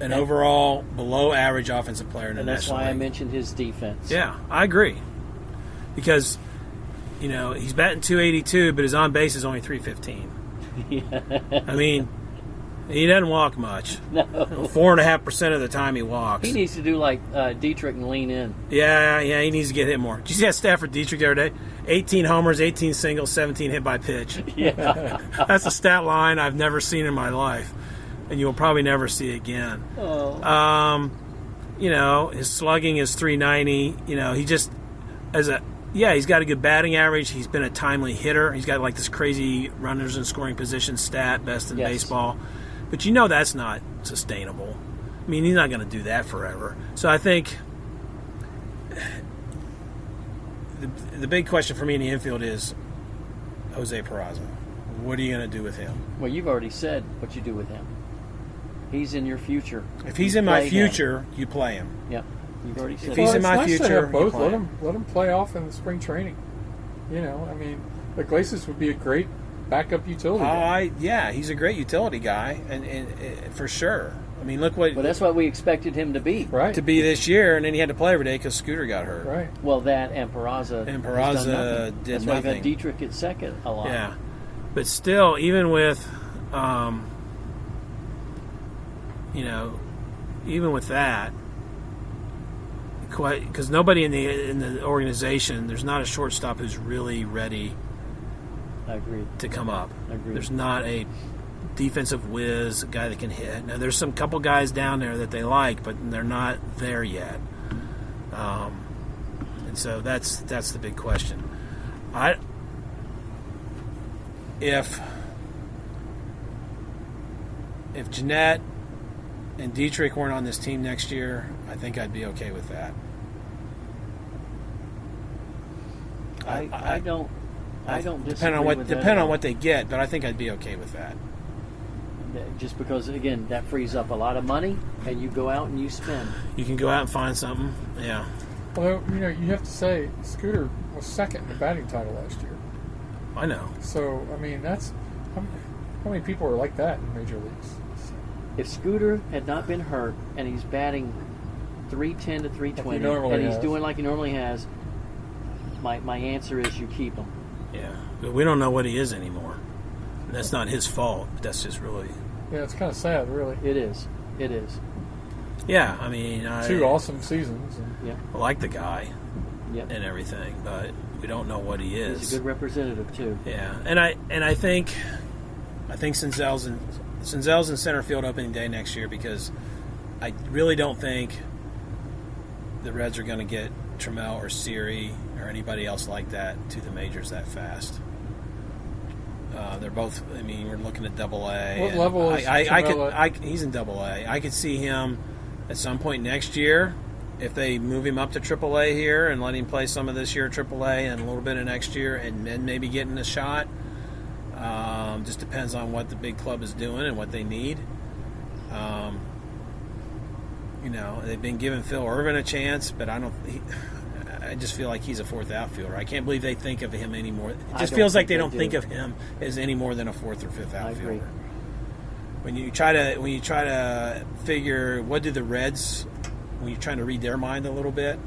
S1: an overall below average offensive player in the National League.
S3: And that's why I mentioned his defense.
S1: Yeah, I agree. Because, he's batting 282, but his on base is only 315. I mean, he doesn't walk much.
S3: No.
S1: 4.5% of the time he walks.
S3: He needs to do like Dietrich and lean in.
S1: Yeah, he needs to get hit more. Did you see that stat for Dietrich the other day? 18 homers, 18 singles, 17 hit by pitch.
S3: Yeah.
S1: That's a stat line I've never seen in my life, and you'll probably never see again.
S3: Oh.
S1: His slugging is 390. He just he's got a good batting average. He's been a timely hitter. He's got like this crazy runners in scoring position stat, best in baseball. But that's not sustainable. I mean, he's not going to do that forever. So I think the big question for me in the infield is Jose Peraza. What are you going to do with him?
S3: Well, you've already said what you do with him. He's in your future.
S1: If he's in my future, you play him.
S3: Yep. You've already said
S1: if he's in my future,
S2: both. Let him play off in the spring training. I mean, Iglesias would be a great backup utility guy.
S1: He's a great utility guy, and for sure. I mean, look what.
S3: Well, that's what we expected him to be.
S2: Right.
S1: To be this year, and then he had to play every day because Scooter got hurt.
S2: Right.
S3: Well, that and Peraza.
S1: And
S3: has
S1: Peraza
S3: done nothing.
S1: did
S3: that's why
S1: nothing.
S3: we got Dietrich at second a lot.
S1: Yeah, but still, even with, even with that, because nobody in the organization, there's not a shortstop who's really ready.
S3: I agree.
S1: To come up.
S3: I agree.
S1: There's not a defensive whiz, a guy that can hit. Now, there's some couple guys down there that they like, but they're not there yet. And so that's the big question. If Jeanette and Dietrich weren't on this team next year, I think I'd be okay with that.
S3: I don't disagree
S1: depend on what they get, but I think I'd be okay with that.
S3: Just because, again, that frees up a lot of money, and you go out and you spend.
S1: You can go out and find something. Yeah.
S2: Although, you have to say, Scooter was second in the batting title last year.
S1: I know.
S2: So, I mean, that's how many people are like that in major leagues?
S3: If Scooter had not been hurt and he's batting 310 to 320,
S2: like
S3: and he's doing like he normally has, my answer is you keep him.
S1: Yeah, but we don't know what he is anymore. And that's not his fault. But that's just really.
S2: Yeah, it's kind of sad, really.
S3: It is.
S1: Yeah, I mean,
S2: 2 awesome seasons.
S1: I like the guy.
S3: Yep.
S1: And everything, but we don't know what he is.
S3: He's a good representative too.
S1: Yeah, and I think Senzel's in center field opening day next year because I really don't think the Reds are going to get Trammell or Siri or anybody else like that to the majors that fast. They're both. I mean, we're looking at AA.
S2: What level is Trammell?
S1: He's in AA. I could see him at some point next year. If they move him up to AAA here and let him play some of this year at AAA and a little bit of next year and then maybe getting a shot, just depends on what the big club is doing and what they need. They've been giving Phil Irvin a chance, but I just feel like he's a fourth outfielder. I can't believe they think of him anymore. It just feels like they don't think of him as any more than a fourth or fifth outfielder.
S3: I agree.
S1: When you try to figure what do the Reds, when you're trying to read their mind a little bit,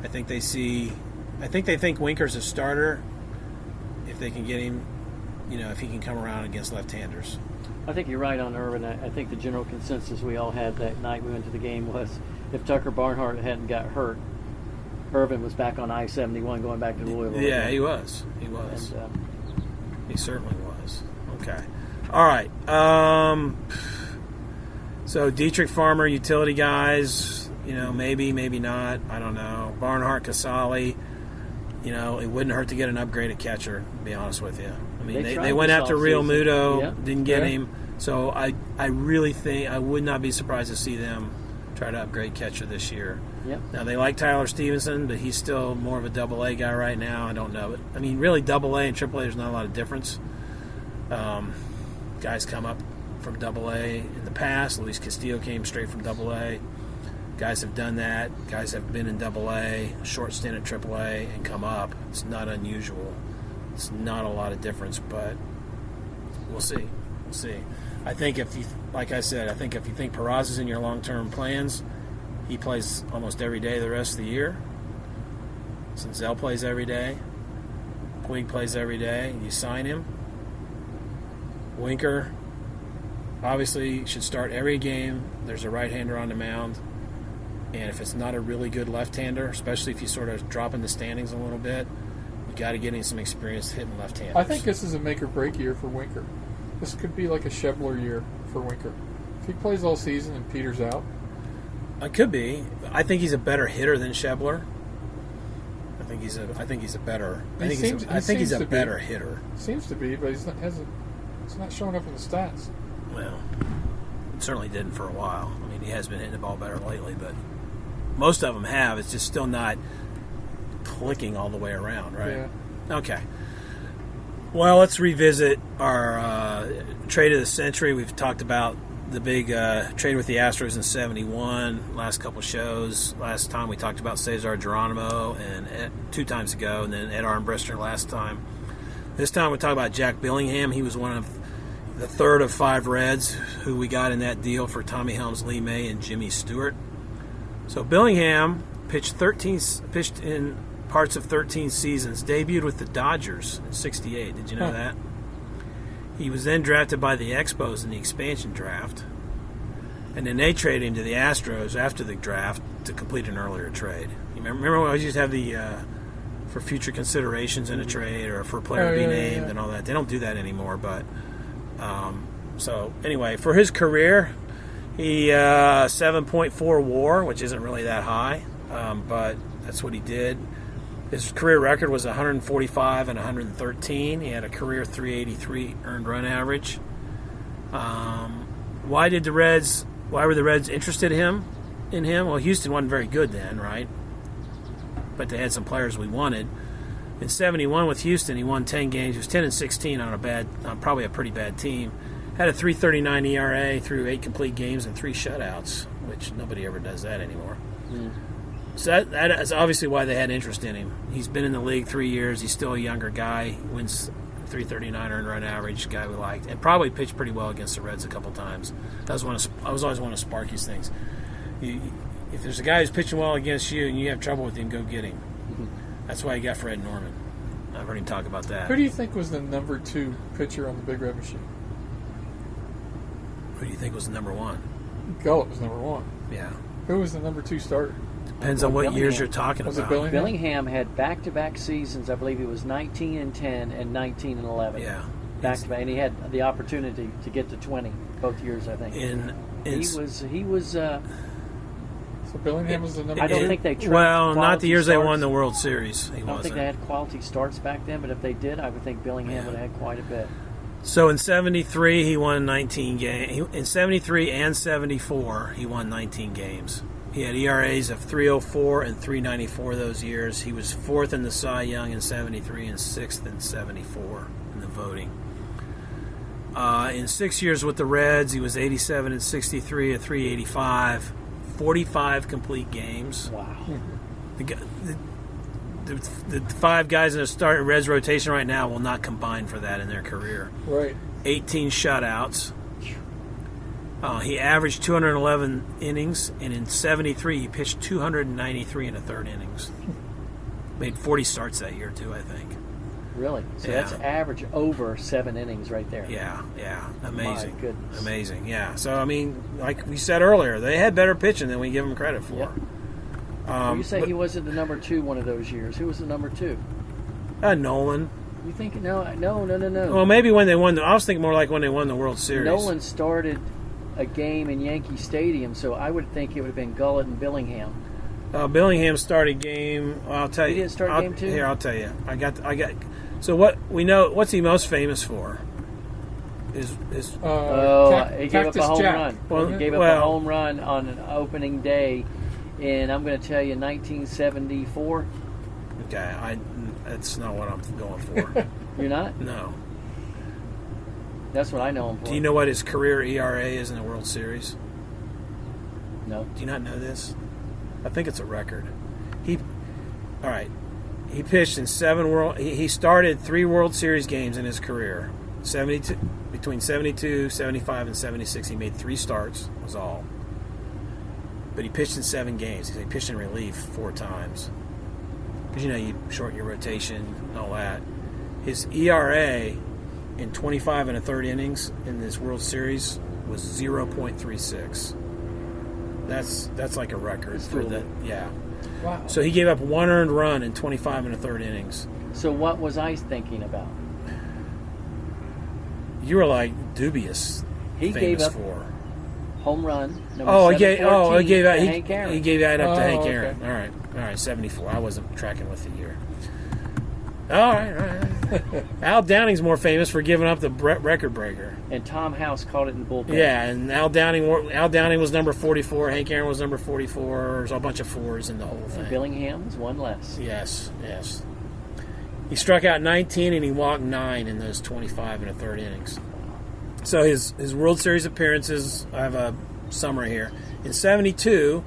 S1: I think they think Winker's a starter if they can get him, if he can come around against left-handers.
S3: I think you're right on Irvin. I think the general consensus we all had that night we went to the game was if Tucker Barnhart hadn't got hurt, Irvin was back on I-71 going back to Louisville.
S1: Yeah, he was.
S3: And,
S1: he certainly was. Okay. All right. So Dietrich, Farmer, utility guys, maybe not. I don't know. Barnhart, Casale, it wouldn't hurt to get an upgraded catcher, to be honest with you. I mean, they went after Real Muto, didn't get him. So I really think I would not be surprised to see them try to upgrade catcher this year.
S3: Yep.
S1: Now, they like Tyler Stevenson, but he's still more of a AA guy right now. I don't know. I mean, really, AA and AAA, there's not a lot of difference. Guys come up from AA in the past. Luis Castillo came straight from AA. Guys have done that. Guys have been in AA, short stint at AAA, and come up. It's not unusual. It's not a lot of difference, but we'll see. I think like I said, if you think Peraza's in your long-term plans, he plays almost every day the rest of the year. Senzel plays every day. Puig plays every day. You sign him. Winker obviously should start every game. There's a right-hander on the mound. And if it's not a really good left-hander, especially if you sort of drop in the standings a little bit, you got to get him some experience hitting left-handers.
S2: I think this is a make-or-break year for Winker. This could be like a Schebler year for Winker. If he plays all season and peters out.
S1: It could be. I think he's a better hitter than Schebler. I think he's a better hitter.
S2: Seems to be, but it's not showing up in the stats.
S1: Well, it certainly didn't for a while. I mean, he has been hitting the ball better lately, but most of them have. It's just still not clicking all the way around, right?
S2: Yeah.
S1: Okay. Well, let's revisit our trade of the century. We've talked about the big trade with the Astros in '71. Last couple shows. Last time we talked about Cesar Geronimo, and 2 times ago, and then Ed Armbruster last time. This time we talk about Jack Billingham. He was one of the third of 5 Reds who we got in that deal for Tommy Helms, Lee May, and Jimmy Stewart. So Billingham pitched in parts of 13 seasons, debuted with the Dodgers in '68. Did you know that? He was then drafted by the Expos in the expansion draft, and then they traded him to the Astros after the draft to complete an earlier trade. You remember when I used to have the for future considerations in a trade or for a player to be named and all that? They don't do that anymore. But so anyway, for his career, he 7.4 WAR, which isn't really that high, but that's what he did. His career record was 145 and 113. He had a career 383 earned run average. Why were the Reds interested in him? Well, Houston wasn't very good then, right? But they had some players we wanted. In '71 with Houston, he won 10 games. He was 10-16 on probably a pretty bad team. Had a 3.39 ERA through 8 complete games and 3 shutouts, which nobody ever does that anymore. So that is obviously why they had interest in him. He's been in the league 3 years. He's still a younger guy. He wins 339 earned run average, guy we liked, and probably pitched pretty well against the Reds a couple times. That was always one of Sparky's things. If there's a guy who's pitching well against you and you have trouble with him, go get him. That's why you got Fred Norman. I've heard him talk about that.
S2: Who do you think was the number 2 pitcher on the Big Red Machine?
S1: Who do you think was the number 1?
S2: Gullett was number 1.
S1: Yeah.
S2: Who was the number 2 starter?
S1: Depends on what years you're talking
S2: Was
S1: about.
S2: it Billingham?
S3: Billingham had back-to-back seasons. I believe he was 19-10 and 19-11.
S1: Yeah.
S3: Back-to-back, and he had the opportunity to get to 20 both years, I think. He was.
S2: So Billingham was the number 2?
S3: I don't think they tried
S1: not the years
S3: starts.
S1: they won the World Series.
S3: I don't think they had quality starts back then, but if they did, I would think Billingham would have had quite a bit.
S1: So in '73, he won 19 games. In '73 and '74, he won 19 games. He had ERAs of 3.04 and 3.94 those years. He was 4th in the Cy Young in '73 and 6th in '74 in the voting. In 6 years with the Reds, he was 87 and 63 at 385, 45 complete games.
S3: Wow.
S1: The 5 guys in the starting Reds rotation right now will not combine for that in their career.
S2: Right.
S1: 18 shutouts. He averaged 211 innings, and in '73 he pitched 293 in the third innings. Made 40 starts that year too, I think.
S3: Really? So
S1: Yeah.
S3: that's average over 7 innings right there.
S1: Yeah, amazing.
S3: My goodness.
S1: Amazing, yeah. So I mean, like we said earlier, they had better pitching than we give them credit for.
S3: Yep. Well, you say he wasn't the number 2 one of those years. Who was the number 2?
S1: Nolan.
S3: You think no?
S1: Well, maybe when they won. I was thinking more like when they won the World Series.
S3: Nolan started a game in Yankee Stadium, so I would think it would have been Gullett and Billingham.
S1: Billingham started game. I'll tell you.
S3: He didn't start game 2?
S1: Here, I'll tell you. I got. So what we know? What's he most famous for? Is
S3: he gave up a home run.
S1: Well,
S3: he gave up a home run on an opening day, and I'm going to tell you, 1974.
S1: Okay, that's not what I'm going for.
S3: You're not?
S1: No.
S3: That's what I know him for.
S1: Do you know what his career ERA is in the World Series?
S3: No.
S1: Do you not know this? I think it's a record. He pitched in 7 World. He started 3 World Series games in his career. 72 between 72, 75, and 76. He made 3 starts. Was all. But he pitched in 7 games. He pitched in relief 4 times. Because you shorten your rotation and all that. His ERA in 25 and a third innings in this World Series was 0.36. That's like a record for that. Yeah.
S2: Wow.
S1: So he gave up 1 earned run in 25 and a third innings.
S3: So what was I thinking about?
S1: You were like dubious.
S3: He gave up
S1: for
S3: home run.
S1: He
S3: gave
S1: that.
S3: Hank Aaron.
S1: He gave that up to Hank
S2: okay.
S1: Aaron. All right, 74. I wasn't tracking with the year. All right. Al Downing's more famous for giving up the record breaker.
S3: And Tom House caught it in the bullpen.
S1: Yeah, and Al Downing was number 44. Hank Aaron was number 44. There's a bunch of 4s in the whole thing.
S3: And Billingham was 1 less.
S1: Yes. He struck out 19 and he walked 9 in those 25 and a third innings. So his World Series appearances, I have a summary here. In 72,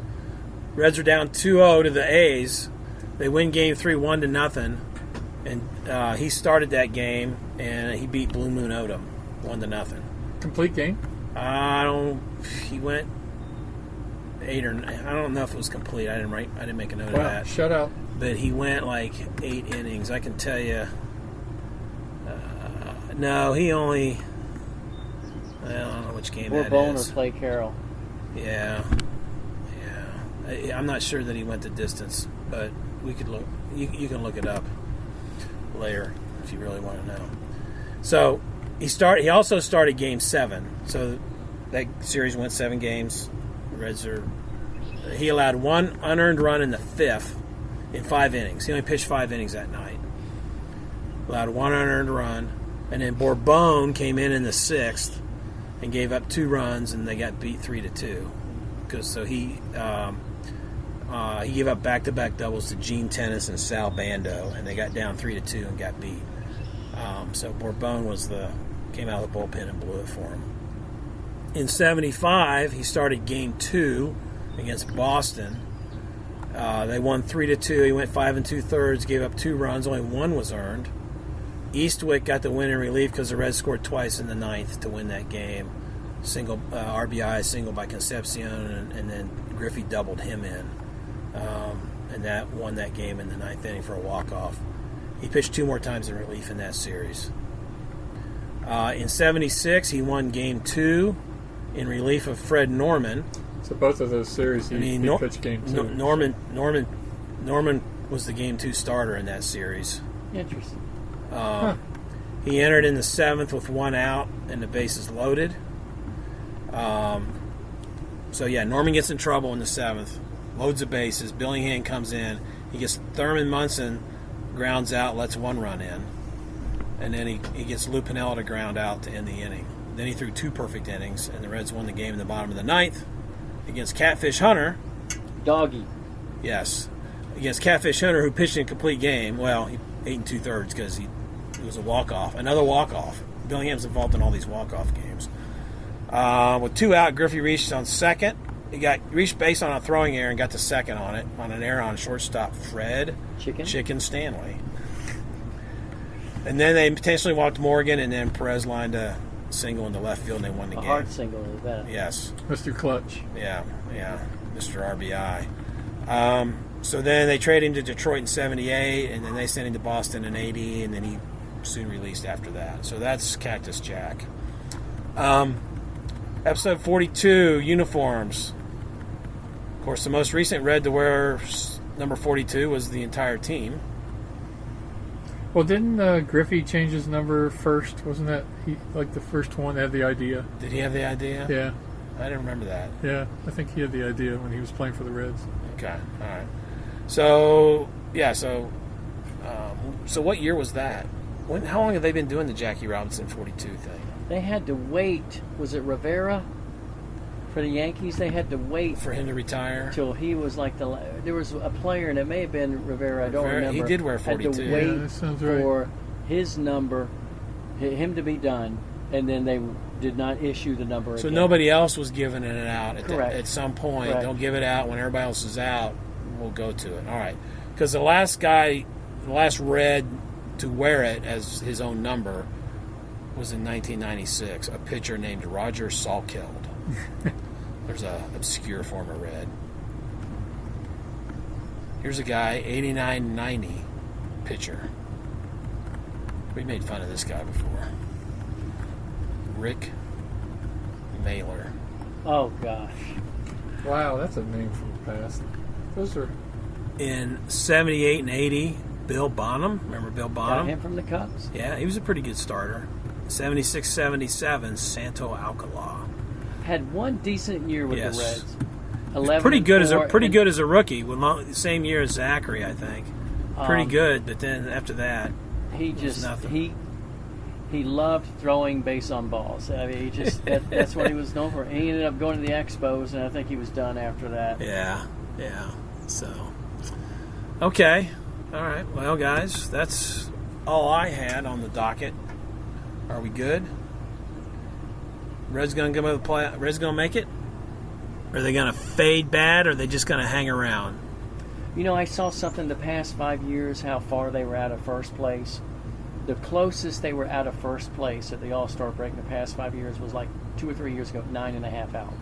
S1: Reds are down 2-0 to the A's. They win Game 3 1-0. And he started that game, and he beat Blue Moon Odom 1-0.
S2: Complete game?
S1: He went 8 or 9. I don't know if it was complete. I didn't make a note of that.
S2: Shutout.
S1: But he went like 8 innings. I can tell you. No, he only. I don't know which game that
S3: Bourbon
S1: is.
S3: or Clay Carroll.
S1: Yeah. I'm not sure that he went the distance, but we could look. You can look it up later if you really want to know. So he also started Game 7. So that series went 7 games. The Reds he allowed 1 unearned run in the 5th in 5 innings. He only pitched 5 innings that night. Allowed 1 unearned run, and then Bourbon came in the 6th and gave up 2 runs, and they got beat 3-2. He gave up back-to-back doubles to Gene Tennis and Sal Bando, and they got down 3-2 and got beat. So Bourbon came out of the bullpen and blew it for him. In 75, he started Game 2 against Boston. They won 3-2. He went 5 2/3, gave up 2 runs. Only 1 was earned. Eastwick got the win in relief because the Reds scored twice in the 9th to win that game. Single RBI, single by Concepcion, and then Griffey doubled him in. And that won that game in the 9th inning for a walk-off. He pitched 2 more times in relief in that series. In 76, he won Game 2 in relief of Fred Norman.
S2: So both of those series, he pitched Game 2.
S1: Norman was the Game 2 starter in that series.
S3: Interesting.
S1: He entered in the 7th with 1 out and the bases loaded. Norman gets in trouble in the 7th. Loads the bases. Billingham comes in. He gets Thurman Munson, grounds out, lets 1 run in. And then he gets Lou Piniella to ground out to end the inning. Then he threw 2 perfect innings, and the Reds won the game in the bottom of the 9th against Catfish Hunter.
S3: Doggy.
S1: Yes. Against Catfish Hunter, who pitched in a complete game. Well, he 8 2/3 because it was a walk-off. Another walk-off. Billingham's involved in all these walk-off games. With 2 out, Griffey reached on second. He reached base on a throwing error and got to second on it on an error on shortstop Fred Chicken Stanley. And then they potentially walked Morgan, and then Perez lined a single into left field, and they won the game.
S3: A hard single is that.
S1: Yes.
S2: Mr. Clutch.
S1: Yeah, Mr. RBI. So then they traded him to Detroit in 78, and then they sent him to Boston in 80, and then he soon released after that. So that's Cactus Jack. Episode 42, uniforms. Of course, the most recent Red to wear number 42 was the entire team.
S2: Well, didn't Griffey change his number first? Wasn't that the first one that had the idea?
S1: Did he have the idea?
S2: Yeah.
S1: I didn't remember that.
S2: Yeah, I think he had the idea when he was playing for the Reds.
S1: Okay, all right. So what year was that? How long have they been doing the Jackie Robinson 42 thing?
S3: They had to wait. Was it Rivera for the Yankees? They had to wait
S1: for him to retire
S3: until he was like there was a player, and it may have been Rivera. I don't remember.
S1: He did wear 42.
S3: Had to wait
S2: that sounds right.
S3: for his number, him to be done, and then they did not issue the number.
S1: So
S3: again.
S1: nobody else was giving it out
S3: Correct.
S1: At some point.
S3: Correct.
S1: Don't give it out when everybody else is out. We'll go to it. All right, because the last Red to wear it as his own number was in 1996, a pitcher named Roger Salkeld. There's an obscure former Red. Here's a guy, 89-90 pitcher. We made fun of this guy before. Rick Mailer.
S3: Oh gosh!
S2: Wow, that's a name from the past. Those are
S1: in 78 and 80. Bill Bonham, remember Bill Bonham?
S3: Got him from the Cubs.
S1: Yeah, he was a pretty good starter. 76-77, Santo Alcala.
S3: Had one decent year with
S1: Yes.
S3: the Reds. 11
S1: Pretty good as
S3: and
S1: good as a rookie. Same year as Zachary, I think. Pretty good, but then after that,
S3: he
S1: it was
S3: just
S1: nothing.
S3: he loved throwing base on balls. I mean, he just that's what he was known for. And he ended up going to the Expos, and I think he was done after that.
S1: Yeah. So, okay. All right. Well, guys, that's all I had on the docket. Are we good? Reds gonna go to the play. Reds gonna make it? Are they gonna fade bad, or are they just gonna hang around?
S3: I saw something the past 5 years, how far they were out of first place. The closest they were out of first place at the All-Star break in the past 5 years was like 2 or 3 years ago, 9.5 out.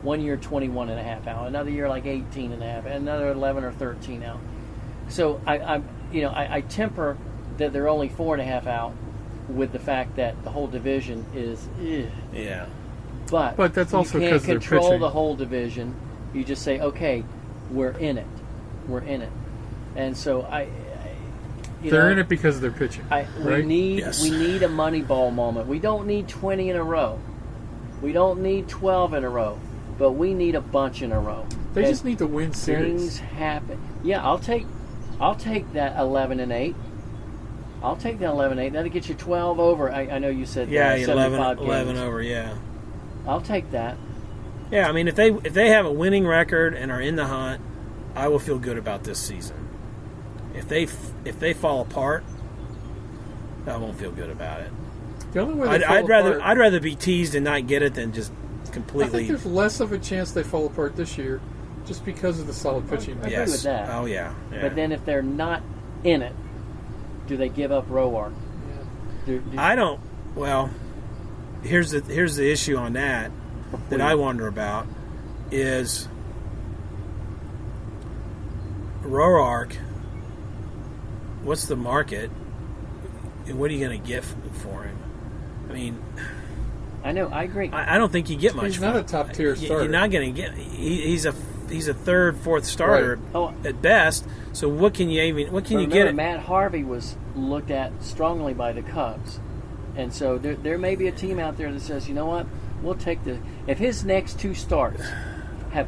S3: 1 year, 21.5 out. Another year, like 18.5. Another 11 or 13 out. So I temper that they're only 4.5 out with the fact that the whole division is.
S1: Yeah.
S3: But
S2: that's also
S3: you
S2: because
S3: can't
S2: they're
S3: control
S2: pitching.
S3: the whole division. You just say, okay, we're in it. We're in it. And so
S2: They're in it because they're pitching.
S3: We need
S1: Yes.
S3: we need a Moneyball moment. We don't need 20 in a row. We don't need 12 in a row. But we need a bunch in a row.
S2: They
S3: And
S2: just need to win series.
S3: things happen. Yeah, I'll take that 11-8. I'll take that 11-8. That'll get you 12 over. I know you said
S1: Yeah,
S3: 75
S1: 11
S3: games.
S1: over, yeah.
S3: I'll take that.
S1: Yeah, I mean, if they have a winning record and are in the hunt, I will feel good about this season. If they fall apart, I won't feel good about it.
S2: The only way
S1: I'd rather be teased and not get it than just
S2: I
S1: completely.
S2: think there's less of a chance they fall apart this year, just because of the solid pitching.
S3: I agree
S1: Yes.
S3: with that.
S1: Oh yeah.
S3: But then if they're not in it, do they give up Roark?
S1: I don't. Well, here's the issue on that I wonder about is Roark. What's the market, and what are you going to get for him? I mean,
S3: I know. I agree.
S1: I don't think you get much.
S2: He's not
S1: for
S2: a top tier
S1: him.
S2: starter.
S1: You're not going to get. He's a third, fourth starter
S2: Right.
S3: Oh.
S1: at best. So what can you
S3: Remember,
S1: get?
S3: Matt Harvey was looked at strongly by the Cubs, and so there may be a team out there that says, you know what, we'll take the. If his next 2 starts have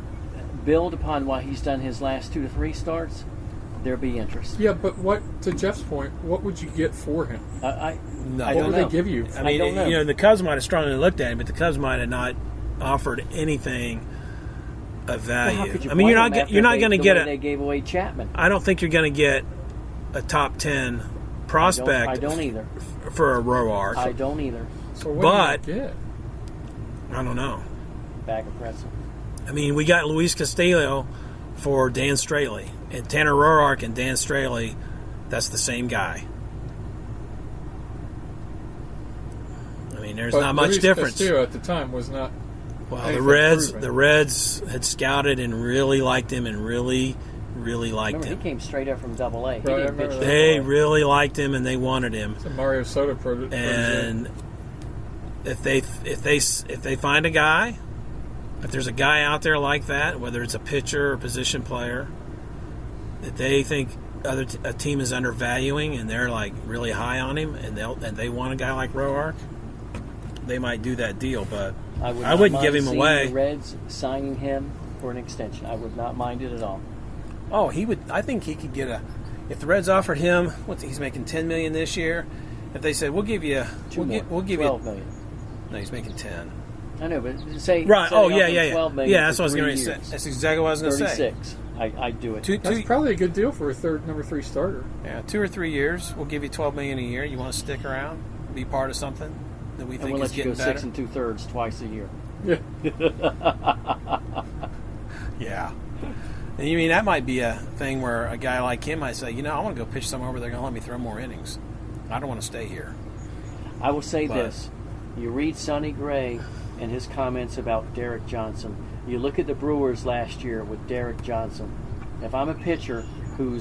S3: build upon what he's done his last 2 to 3 starts, there'll be interest.
S2: Yeah, but to Jeff's point, what would you get for him?
S1: No.
S3: I
S2: What
S3: don't
S2: would
S3: know.
S2: they give you?
S1: I mean,
S3: don't know.
S1: the Cubs might have strongly looked at him, but the Cubs might have not offered anything of value.
S3: Well, how could you
S1: I mean,
S3: blame them
S1: you're not
S3: after
S1: going to
S3: the
S1: get
S3: way they gave away Chapman.
S1: I don't think you're going to get a top 10 prospect
S3: I don't either.
S1: for a Roark.
S3: I don't either.
S2: So what
S1: But-
S2: do you get?
S1: I don't know.
S3: Bag of pretzel.
S1: I mean, we got Luis Castillo for Dan Straley, and Tanner Roark and Dan Straley. That's the same guy. I mean, there's
S2: But
S1: not much
S2: Luis
S1: difference.
S2: Castillo at the time was not.
S1: Well,
S2: anything
S1: the
S2: proven.
S1: Reds had scouted and really liked him and really liked
S3: Remember, he
S1: him.
S3: came straight up from Double A. He
S2: Right, I
S3: didn't
S2: remember
S3: pitch
S2: that.
S1: They
S3: Double A.
S1: really liked him and they wanted him.
S2: It's a Mario Soto protege.
S1: And if they find a guy, if there's a guy out there like that, whether it's a pitcher or position player, that they think a team is undervaluing and they're like really high on him, and they want a guy like Roark, they might do that deal. But I
S3: not
S1: wouldn't give
S3: mind
S1: him
S3: seeing
S1: away.
S3: The Reds signing him for an extension. I would not mind it at all.
S1: Oh, he would. I think he could get a. If the Reds offered him, he's making $10 million this year. If they said we'll give you, we'll give
S3: 12
S1: you.
S3: million.
S1: No, he's making 10.
S3: I know, but say
S1: Right.
S3: say
S1: Oh
S3: they
S1: yeah,
S3: offer
S1: yeah,
S3: 12
S1: yeah.
S3: million
S1: Yeah, that's
S3: for
S1: what I was
S3: 3
S1: going to say.
S3: years.
S1: That's exactly what I was going to say.
S3: 36. I'd do it.
S2: That's probably a good deal for a number 3 starter.
S1: Yeah, 2 or 3 years. We'll give you $12 million a year. You want to stick around, be part of something that we
S3: and
S1: think
S3: we'll
S1: is
S3: let you go
S1: getting
S3: 6
S1: better.
S3: 2/3 twice a year.
S2: Yeah.
S1: Yeah. And you mean that might be a thing where a guy like him might say, I want to go pitch somewhere where they're going to let me throw more innings. I don't want to stay here.
S3: I will say
S1: But-
S3: this. You read Sonny Gray and his comments about Derek Johnson. You look at the Brewers last year with Derek Johnson. If I'm a pitcher who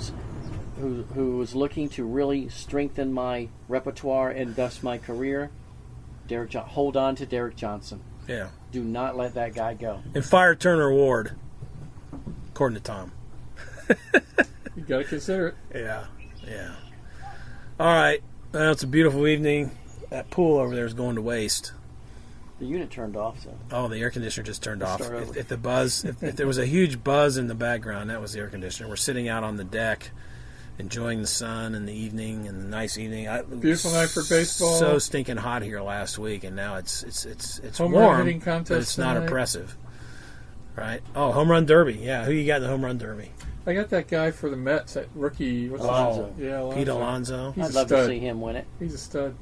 S3: was looking to really strengthen my repertoire and thus my career, hold on to Derek Johnson.
S1: Yeah.
S3: Do not let that guy go.
S1: And fire Turner Ward, according to Tom.
S2: You got to consider it.
S1: Yeah. Yeah. All right. Well, it's a beautiful evening. That pool over there is going to waste.
S3: The unit turned off, so
S1: Oh, the air conditioner just turned off.
S3: start over.
S1: If the buzz, if there was a huge buzz in the background, that was the air conditioner. We're sitting out on the deck, enjoying the sun and the evening and the nice evening.
S2: Beautiful night for baseball.
S1: So stinking hot here last week, and now it's
S2: Home run
S1: warm,
S2: hitting contest
S1: but it's not
S2: tonight.
S1: oppressive. Right? Oh, home run derby. Yeah, who you got in the home run derby?
S2: I got that guy for the Mets, that rookie. What's his
S3: Alonso.
S2: name? Yeah, Alonso.
S1: Pete Alonso.
S2: He's
S3: I'd
S2: a
S3: love to
S2: stud.
S3: see him win it.
S2: He's a stud.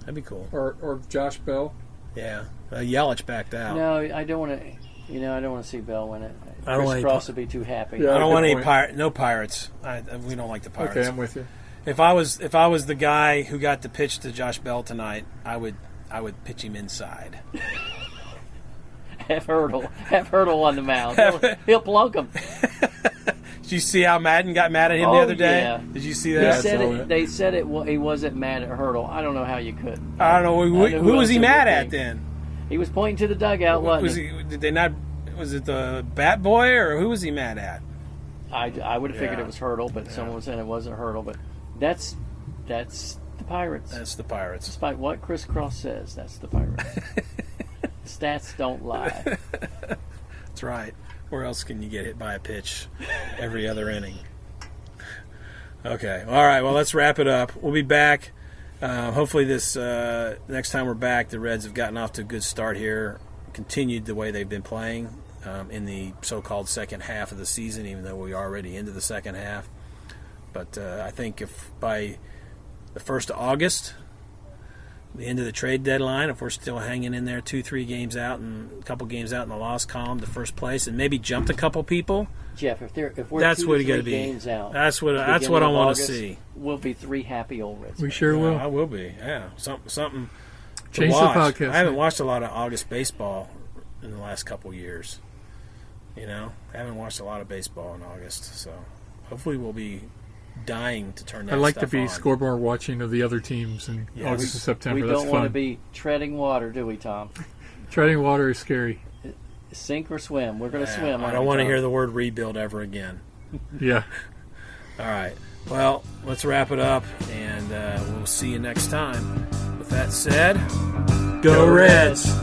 S1: That'd be cool.
S2: Or Josh Bell.
S1: Yeah, Yelich backed out.
S3: No, I don't want to. I don't want to see Bell win it.
S1: I don't want
S3: Chris
S1: any,
S3: Cross would be too happy.
S2: Yeah.
S1: I don't
S2: good
S1: want any
S2: point.
S1: no Pirates. We don't like the Pirates.
S2: Okay, I'm with you.
S1: If I was the guy who got to pitch to Josh Bell tonight, I would pitch him inside.
S3: Have Hurdle on the mound. He'll plunk him.
S1: Did you see how Madden got mad at him the other day?
S3: Yeah.
S1: Did you see
S3: They
S1: that?
S3: said he wasn't mad at Hurdle. I don't know how you could.
S1: I don't know. Who was he
S3: else it
S1: mad
S3: would
S1: at
S3: be.
S1: then?
S3: He was pointing to the dugout, wasn't he?
S1: Did they not? Was it the Bat Boy or who was he mad at?
S3: I would have figured
S1: Yeah.
S3: it was Hurdle, but someone was saying it wasn't Hurdle. But that's the Pirates.
S1: That's the Pirates.
S3: Despite what Chris Cross says, that's the Pirates. Stats don't lie.
S1: That's right. Where else can you get hit by a pitch every other inning? Okay. All right. Well, let's wrap it up. We'll be back. Hopefully, this next time we're back, the Reds have gotten off to a good start here, continued the way they've been playing in the so-called second half of the season, even though we are already into the second half. But I think if by the 1st of August, the end of the trade deadline, if we're still hanging in there 2-3 games out and a couple games out in the loss column to first place and maybe jumped a couple people,
S3: Jeff, if we're
S1: that's
S3: 2
S1: what
S3: to
S1: you got
S3: 3
S1: to be.
S3: games out,
S1: That's what
S3: at the
S1: I
S3: beginning of
S1: want to
S3: August,
S1: see.
S3: We'll be 3 happy old Reds.
S2: We sure will.
S1: I will be. Yeah, something. To
S2: Change the
S1: watch.
S2: podcast.
S1: I haven't watched a lot of August baseball in the last couple years. I haven't watched a lot of baseball in August, so hopefully we'll be dying to turn that.
S2: I like to
S1: stuff
S2: be
S1: on.
S2: scoreboard watching of the other teams in
S1: Yes.
S2: August and September.
S3: We
S2: That's
S3: don't want to
S2: fun.
S3: be treading water, do we, Tom?
S2: Treading water is scary.
S3: Sink or swim. We're going to swim.
S1: I don't want to hear the word rebuild ever again.
S2: Yeah.
S1: All right. Well, let's wrap it up, and we'll see you next time. With that said, go Reds!